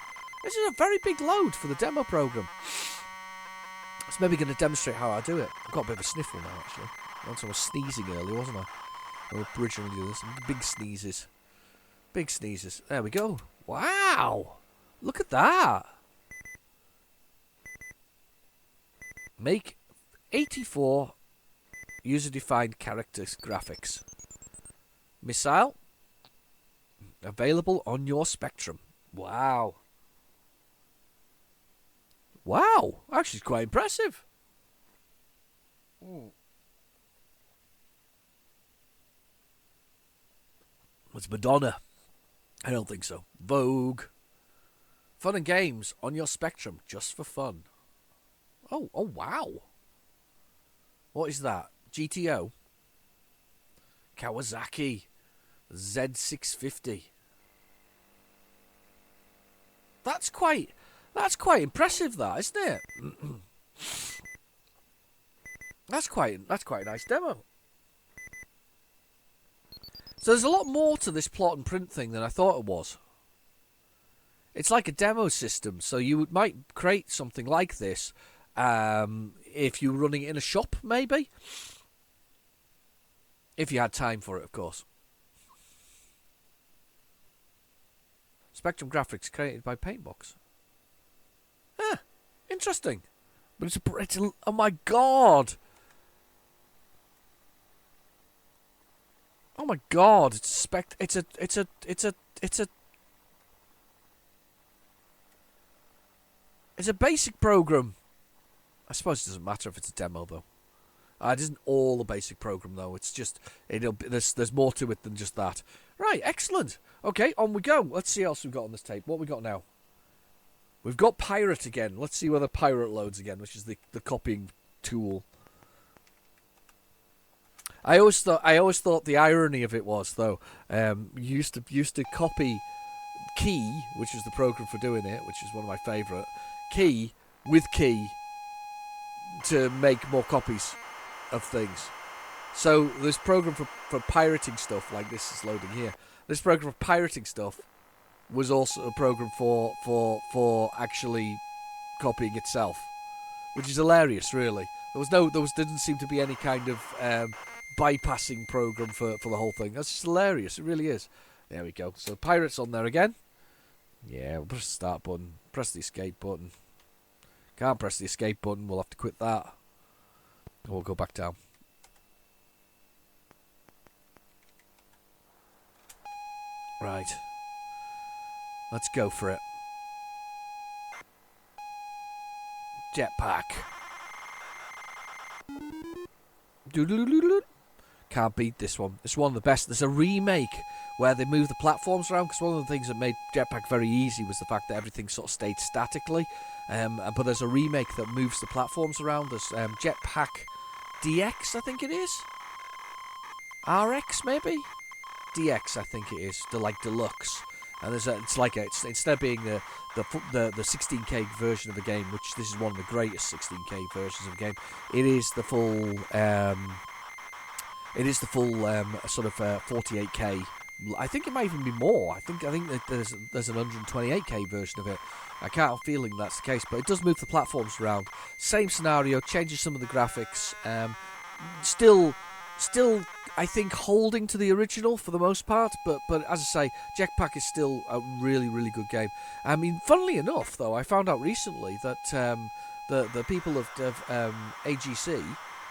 this is a very big load for the demo program. It's maybe going to demonstrate how I do it. I've got a bit of a sniffle now, actually. Once I was sneezing earlier, wasn't I? I originally did this. Big sneezes. Big sneezes. There we go. Wow! Look at that! Make 84 user-defined characters graphics. Missile. Available on your Spectrum. Wow. Wow! Actually, it's quite impressive. It's Madonna. I don't think so. Vogue. Fun and games on your Spectrum, just for fun. Oh, wow. What is that? GTO? Kawasaki. Z650. That's quite impressive, that, isn't it? That's quite a nice demo. So there's a lot more to this plot and print thing than I thought it was. It's like a demo system, so you might create something like this if you were running it in a shop, maybe. If you had time for it, of course. Spectrum graphics created by Paintbox. Interesting. But it's oh my god. Oh my god, it's a basic program. I suppose it doesn't matter if it's a demo though. It isn't all a basic program though. It's just there's more to it than just that. Right, excellent. Okay, on we go. Let's see what else we've got on this tape. What we got now? We've got Pirate again. Let's see whether Pirate loads again, which is the copying tool. I always thought the irony of it was though, used to copy Key, which is the program for doing it, which is one of my favourite. Key with Key to make more copies of things. So this program for pirating stuff, like this is loading here. This program for pirating stuff was also a program for actually copying itself, which is hilarious, really. There didn't seem to be any kind of bypassing program for the whole thing. That's just hilarious. It really is. There we go. So Pirate's on there again. Yeah, we'll press the start button. Press the escape button. Can't press the escape button. We'll have to quit that. We'll go back down. Right. Let's go for it. Jetpack. Can't beat this one. It's one of the best. There's a remake where they move the platforms around, because one of the things that made Jetpack very easy was the fact that everything sort of stayed statically. But there's a remake that moves the platforms around. There's Jetpack DX, I think it is. RX, maybe? DX, I think it is. Like deluxe. And it's instead of being the 16K version of the game, which this is one of the greatest 16K versions of the game, it is the full sort of 48K. I think it might even be more. I think that there's an 128K version of it. I can't have a feeling that's the case, but it does move the platforms around. Same scenario, changes some of the graphics. Still, I think holding to the original for the most part, but as I say, Jetpack is still a really, really good game. I mean, funnily enough, though, I found out recently that the people of AGC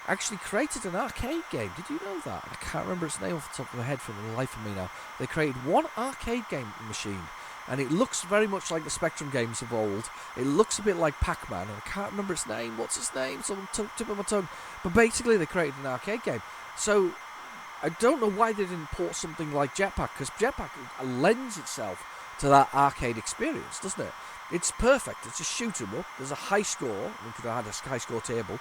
actually created an arcade game. Did you know that? I can't remember its name off the top of my head for the life of me now. They created one arcade game machine, and it looks very much like the Spectrum games of old. It looks a bit like Pac-Man, and I can't remember its name. What's its name? It's on the tip of my tongue. But basically, they created an arcade game. So I don't know why they didn't port something like Jetpack, because Jetpack lends itself to that arcade experience, doesn't it? It's perfect. It's a shoot 'em up. There's a high score. We could have had a high score table.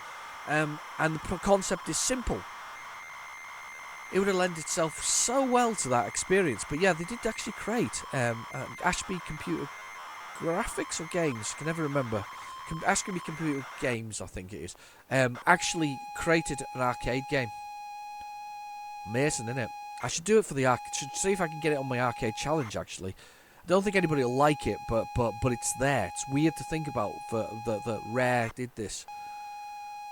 And the concept is simple. It would have lent itself so well to that experience. But yeah, they did actually create Ashby Computer Graphics or Games. I can never remember. Asking Me Computer Games, I think it is, actually created an arcade game. Amazing, isn't it? I should do it for the should see if I can get it on my arcade challenge. Actually, I don't think anybody will like it, but it's there. It's weird to think about that Rare did this.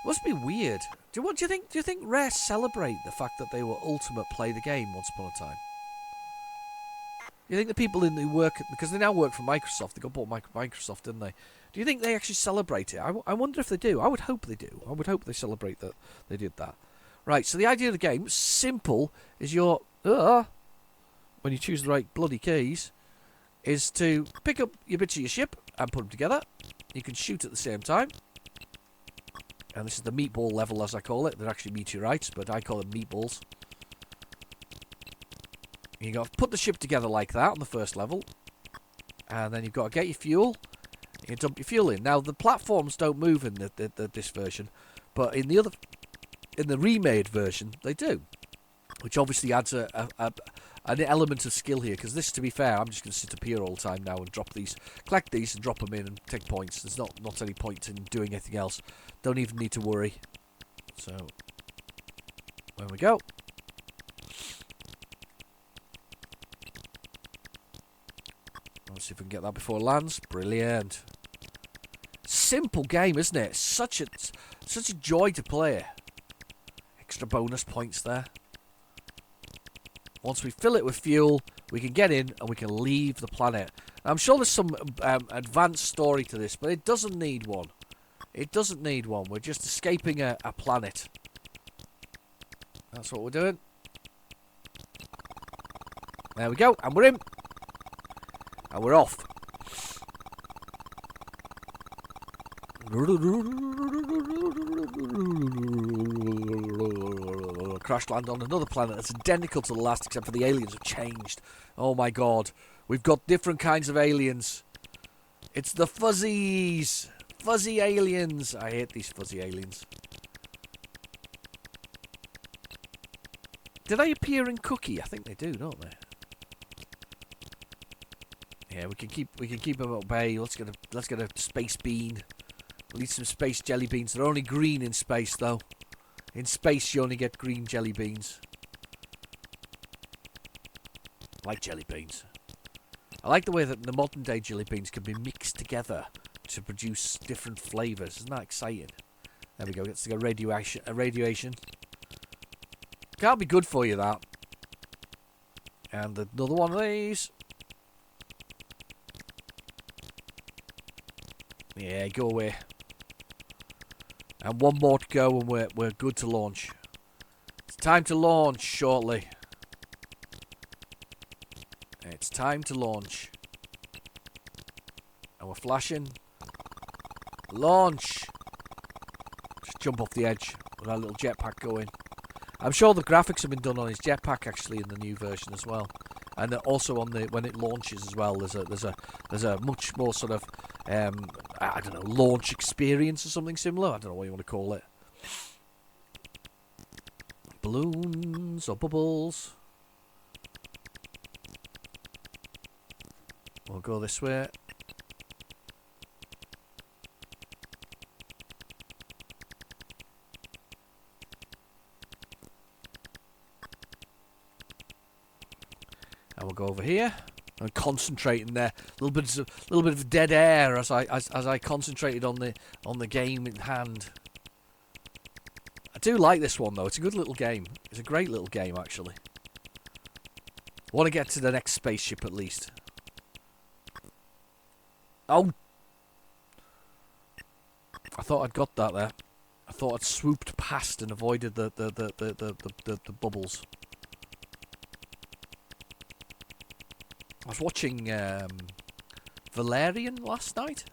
Must be weird. Do you think? Do you think Rare celebrate the fact that they were Ultimate Play the Game once upon a time? You think the people in who work, because they now work for Microsoft, they got bought by Microsoft, didn't they? Do you think they actually celebrate it? I wonder if they do. I would hope they do. I would hope they celebrate that they did that. Right, so the idea of the game, simple, is when you choose the right bloody keys, is to pick up your bits of your ship and put them together. You can shoot at the same time. And this is the meatball level, as I call it. They're actually meteorites, but I call them meatballs. You've got to put the ship together like that on the first level. And then you've got to get your fuel. You dump your fuel in. Now, the platforms don't move in this version, but in the remade version, they do. Which obviously adds an element of skill here, because this, to be fair, I'm just going to sit up here all the time now and collect these and drop them in and take points. There's not any point in doing anything else. Don't even need to worry. So, there we go. Let's see if we can get that before it lands. Brilliant. Simple game, isn't it? Such a joy to play. Extra bonus points there. Once we fill it with fuel, we can get in and we can leave the planet. Now, I'm sure there's some advanced story to this, but it doesn't need one. It doesn't need one. We're just escaping a planet. That's what we're doing. There we go, and we're in. And we're off. Crash land on another planet that's identical to the last, except for the aliens have changed. Oh my god. We've got different kinds of aliens. It's the fuzzies. Fuzzy aliens. I hate these fuzzy aliens. Do they appear in Cookie? I think they do, don't they? Yeah, we can keep them at bay. Let's get a space bean. We'll eat some space jelly beans. They're only green in space, though. In space, you only get green jelly beans. I like jelly beans. I like the way that the modern day jelly beans can be mixed together to produce different flavours. Isn't that exciting? There we go. Let's get a radiation. Can't be good for you, that. And another one of these. Yeah, go away. And one more to go and we're good to launch. It's time to launch shortly. It's time to launch. And we're flashing. Launch! Just jump off the edge with our little jetpack going. I'm sure the graphics have been done on his jetpack actually in the new version as well. And also on when it launches as well, there's a much more sort of I don't know, launch experience or something similar. I don't know what you want to call it. Balloons or bubbles. We'll go this way. And we'll go over here. I'm concentrating there. A little bit of dead air as I concentrated on the game in hand. I do like this one though. It's a good little game. It's a great little game actually. I want to get to the next spaceship at least. Oh! I thought I'd got that there. I thought I'd swooped past and avoided the bubbles. I was watching Valerian last night.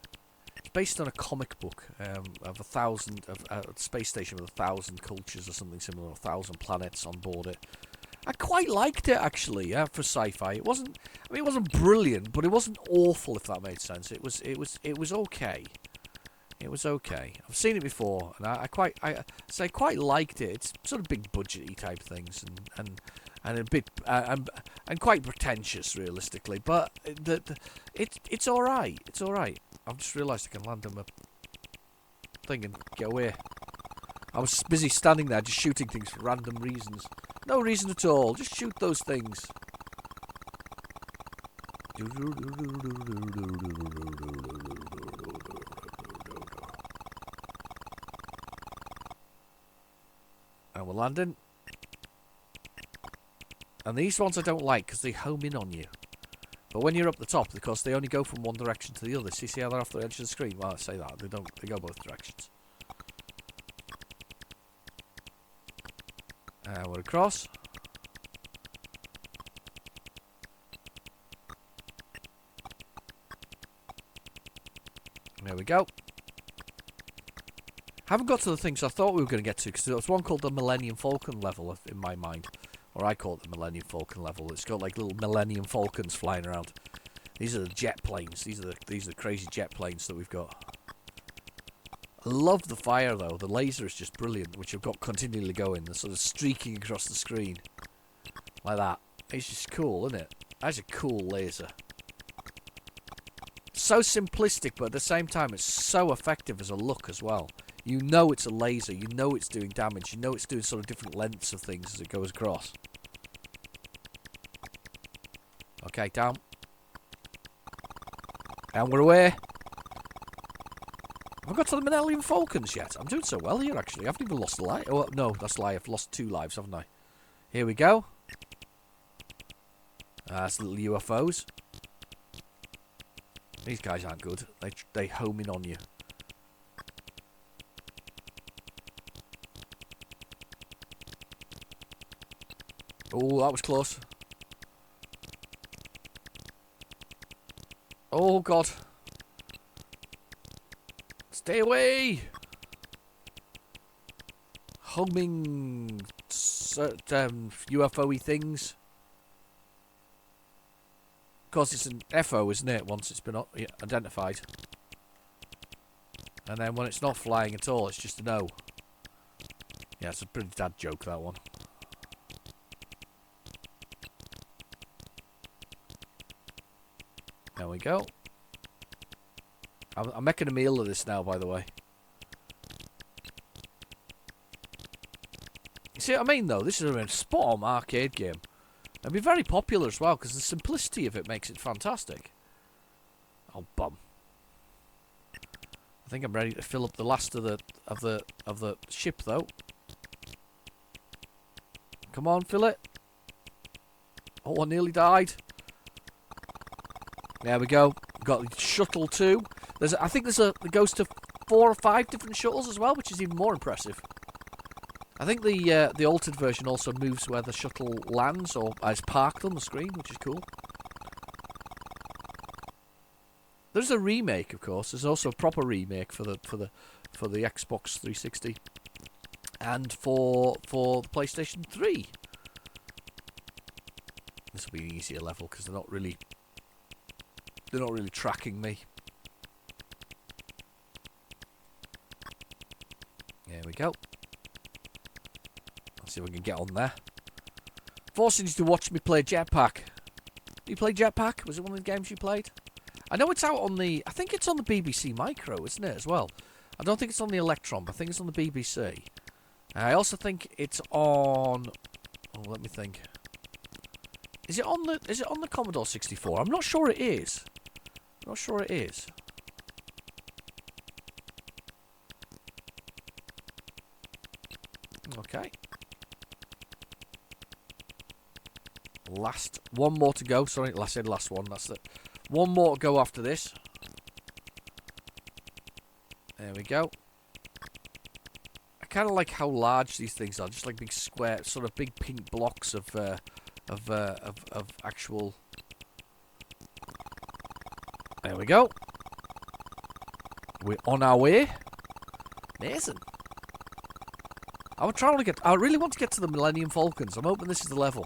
It's based on a comic book of a space station with 1,000 cultures or something similar, 1,000 planets on board it. I quite liked it actually, for sci-fi. It wasn't brilliant, but it wasn't awful if that made sense. It was okay. It was okay. I've seen it before, and I quite liked it. It's sort of big budgety type things, and a bit and quite pretentious, realistically. But it's all right. It's all right. I've just realised I can land on my thing and get away. I was busy standing there just shooting things for random reasons. No reason at all. Just shoot those things. And we're landing. And these ones I don't like because they home in on you. But when you're up the top, of course, they only go from one direction to the other. So you see how they're off the edge of the screen? Well, I say that. They don't. They go both directions. We're across. There we go. Haven't got to the things I thought we were going to get to, because there was one called the Millennium Falcon level in my mind. Or I call it the Millennium Falcon level. It's got like little Millennium Falcons flying around. These are the jet planes. These are the crazy jet planes that we've got. I love the fire though. The laser is just brilliant, which I've got continually going. They're sort of streaking across the screen. Like that. It's just cool, isn't it? That's a cool laser. So simplistic, but at the same time it's so effective as a look as well. You know it's a laser, you know it's doing damage, you know it's doing sort of different lengths of things as it goes across. Okay, down. And we're away. Have I got to the Millennium Falcons yet? I'm doing so well here, actually. I haven't even lost a life. Oh, no, that's a lie. I've lost 2 lives, haven't I? Here we go. That's little UFOs. These guys aren't good. They home in on you. Oh, that was close. Oh, God. Stay away! Homing UFO-y things. Of course, it's an FO, isn't it? Once it's been identified. And then when it's not flying at all, it's just an O. Yeah, it's a pretty dad joke, that one. There we go. I'm making a meal of this now, by the way. You see what I mean, though? This is a spot-on arcade game. It'll be very popular as well, because the simplicity of it makes it fantastic. Oh, bum. I think I'm ready to fill up the last of the ship, though. Come on, fill it. Oh, I nearly died. There we go. Got the shuttle too. I think it goes to 4 or 5 different shuttles as well, which is even more impressive. I think the altered version also moves where the shuttle lands or is parked on the screen, which is cool. There's a remake, of course. There's also a proper remake for the Xbox 360 and for the PlayStation 3. This will be an easier level because they're not really tracking me. There we go. Let's see if we can get on there. Forcing you to watch me play Jetpack. You play Jetpack? Was it one of the games you played? I know it's out on the... I think it's on the BBC Micro, isn't it, as well? I don't think it's on the Electron, but I think it's on the BBC. I also think it's on... Oh, let me think. Is it on the Commodore 64? I'm not sure it is. Not sure it is. Okay. One more to go. Sorry, I said last one. That's it. One more to go after this. There we go. I kind of like how large these things are. Just like big square, sort of big pink blocks of actual. There we go. We're on our way. Amazing. I really want to get to the Millennium Falcons. I'm hoping this is the level.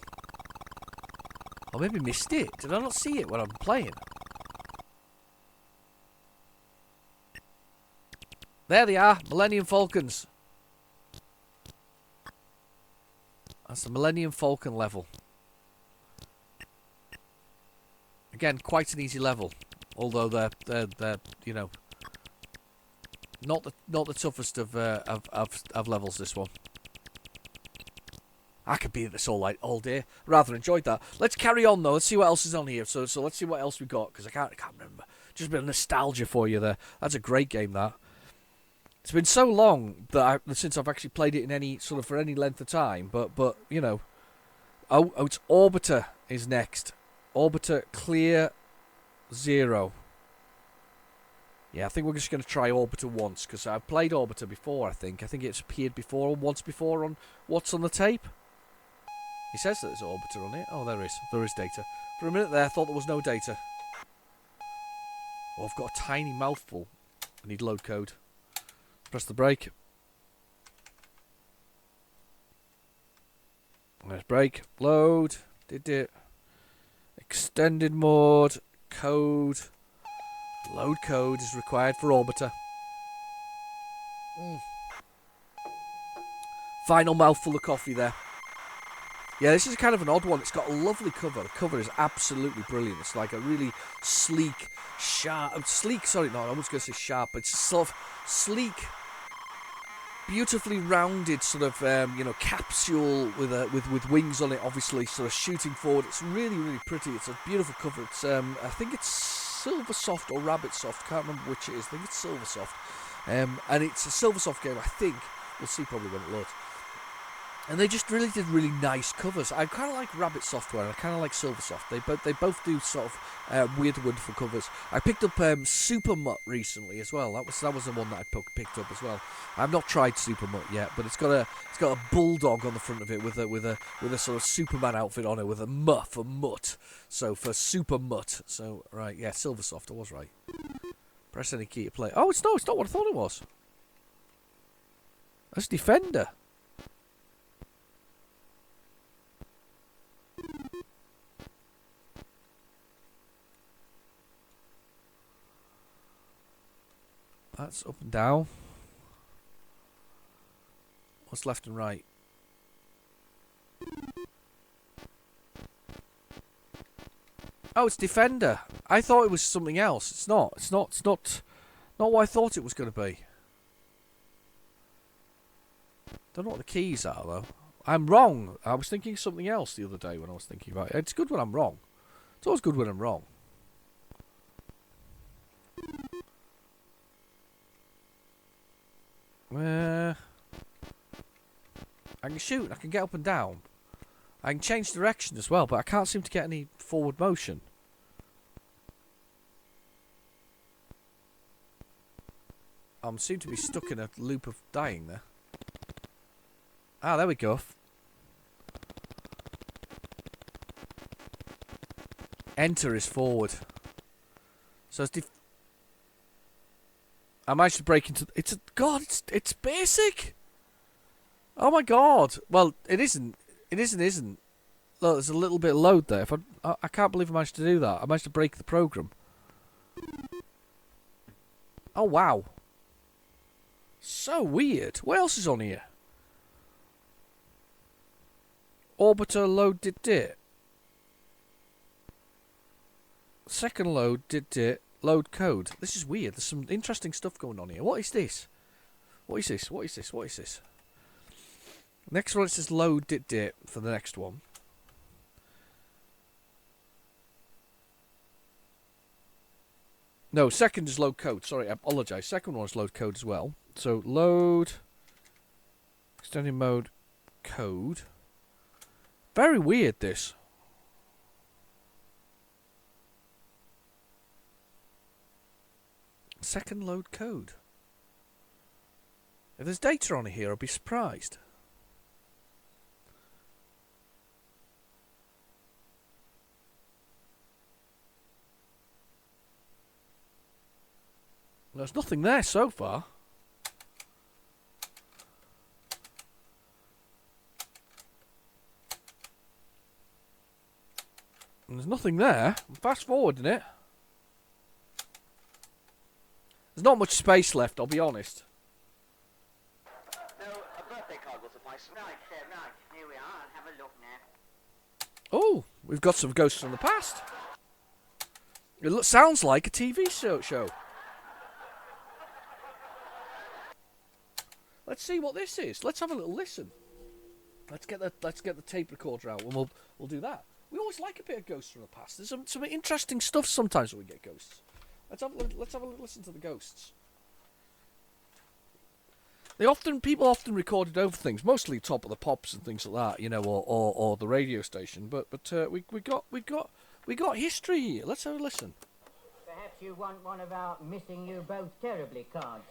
Or maybe missed it. Did I not see it when I'm playing? There they are. Millennium Falcons. That's the Millennium Falcon level. Again, quite an easy level. Although they're you know, Not the toughest of levels, this one. I could be at this all day. Rather enjoyed that. Let's carry on though. Let's see what else is on here. So let's see what else we got, because I can't remember. Just a bit of nostalgia for you there. That's a great game, that. It's been so long that since I've actually played it in any for any length of time. But you know, it's Orbiter is next. Orbiter Clear Zero. Yeah, I think we're just going to try Orbiter once, because I've played Orbiter before, I think. I think it's appeared before, once before, on What's on the Tape. He says that there's Orbiter on it. Oh, there is. There is data. For a minute there, I thought there was no data. Oh, I've got a tiny mouthful. I need load code. Press the brake. There's brake. Load. Did it. Extended mode. Code. Load code is required for Orbiter. Final mouthful of coffee there. Yeah, this is kind of an odd one. It's got a lovely cover. The cover is absolutely brilliant. It's like a really sleek, sharp... Sleek, sorry, no, I was going to say sharp. It's sort of sleek, beautifully rounded sort of, capsule with wings on it, obviously, sort of shooting forward. It's really, really pretty. It's a beautiful cover. It's, I think it's Silver Soft or Rabbit Soft. Can't remember which it is. I think it's Silver Soft. And it's a Silver Soft game, I think. We'll see probably when it loads. And they just really did really nice covers. I kind of like Rabbit Software, and I kind of like Silversoft. They both do sort of weird, wonderful covers. I picked up Super Mutt recently as well. That was the one that I picked up as well. I've not tried Super Mutt yet, but it's got a bulldog on the front of it with a sort of Superman outfit on it with a mutt for mutt. So for Super Mutt. So right, yeah, Silversoft. I was right. Press any key to play. Oh, it's not what I thought it was. That's Defender. That's up and down. What's left and right? Oh, it's Defender. I thought it was something else. It's not. It's not what I thought it was going to be. Don't know what the keys are though. I'm wrong. I was thinking something else the other day when I was thinking about it. It's good when I'm wrong. It's always good when I'm wrong. I can shoot. I can get up and down. I can change direction as well, but I can't seem to get any forward motion. I seem to be stuck in a loop of dying there. Ah, there we go. Enter is forward. So it's I managed to break into... It's basic! Oh my god! Well, it isn't. It isn't. Look, there's a little bit of load there. I can't believe I managed to do that. I managed to break the program. Oh, wow. So weird. What else is on here? Orbiter load did it. Second load did it. Load code. This is weird. There's some interesting stuff going on here. What is this? What is this? What is this? What is this? Next one, it says load did it for the next one. No, second is load code. Sorry, I apologise. Second one is load code as well. So load, extended mode, code. Very weird, this. Second load code. If there's data on here, I'll be surprised. There's nothing there so far. And there's nothing there. I'm fast forwarding it. There's not much space left, I'll be honest. No, a birthday card will suffice. Right, here we are. Have a look now. Oh, we've got some Ghosts from the Past. It sounds like a TV show. Let's see what this is. Let's have a little listen. Let's get the tape recorder out, and we'll do that. We always like a bit of ghosts from the past. There's some interesting stuff sometimes when we get ghosts. Let's have a little listen to the ghosts. People often recorded over things, mostly Top of the Pops and things like that, you know, or the radio station. But we got history here. Let's have a listen. Perhaps you want one of our missing you both terribly cards.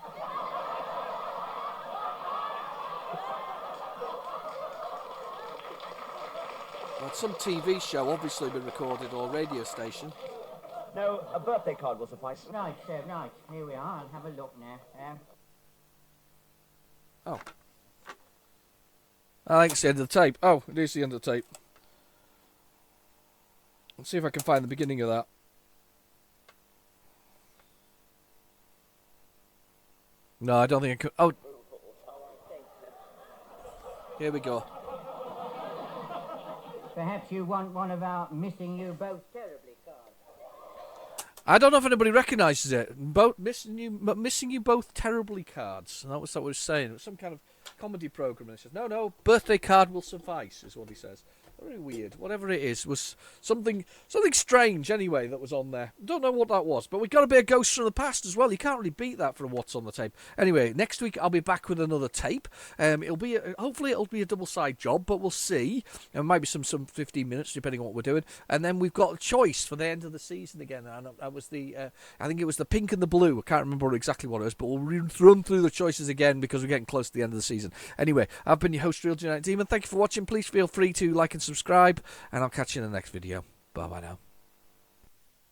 Well, some TV show, obviously been recorded, or radio station. No, a birthday card will suffice. Right, sir, right. Here we are. I'll have a look now. Oh. I think it's the end of the tape. Oh, it is the end of the tape. Let's see if I can find the beginning of that. No, I don't think I could. Oh. Here we go. Perhaps you want one of our missing you both terribly cards. I don't know if anybody recognises it. Missing you both terribly cards. And that was what he was saying. It was some kind of comedy programme. And he says, no, birthday card will suffice, is what he says. Very weird. Whatever it is was something strange anyway that was on there. Don't know what that was, but we got a bit of Ghosts from the Past as well. You can't really beat that for what's on the tape. Anyway, next week I'll be back with another tape. Hopefully it'll be a double side job, but we'll see. And maybe some 15 minutes depending on what we're doing. And then we've got a choice for the end of the season again. And that was I think it was the pink and the blue. I can't remember exactly what it was, but we'll run through the choices again because we're getting close to the end of the season. Anyway, I've been your host, Real Genetic Demon. Thank you for watching. Please feel free to like and subscribe, and I'll catch you in the next video. Bye bye now.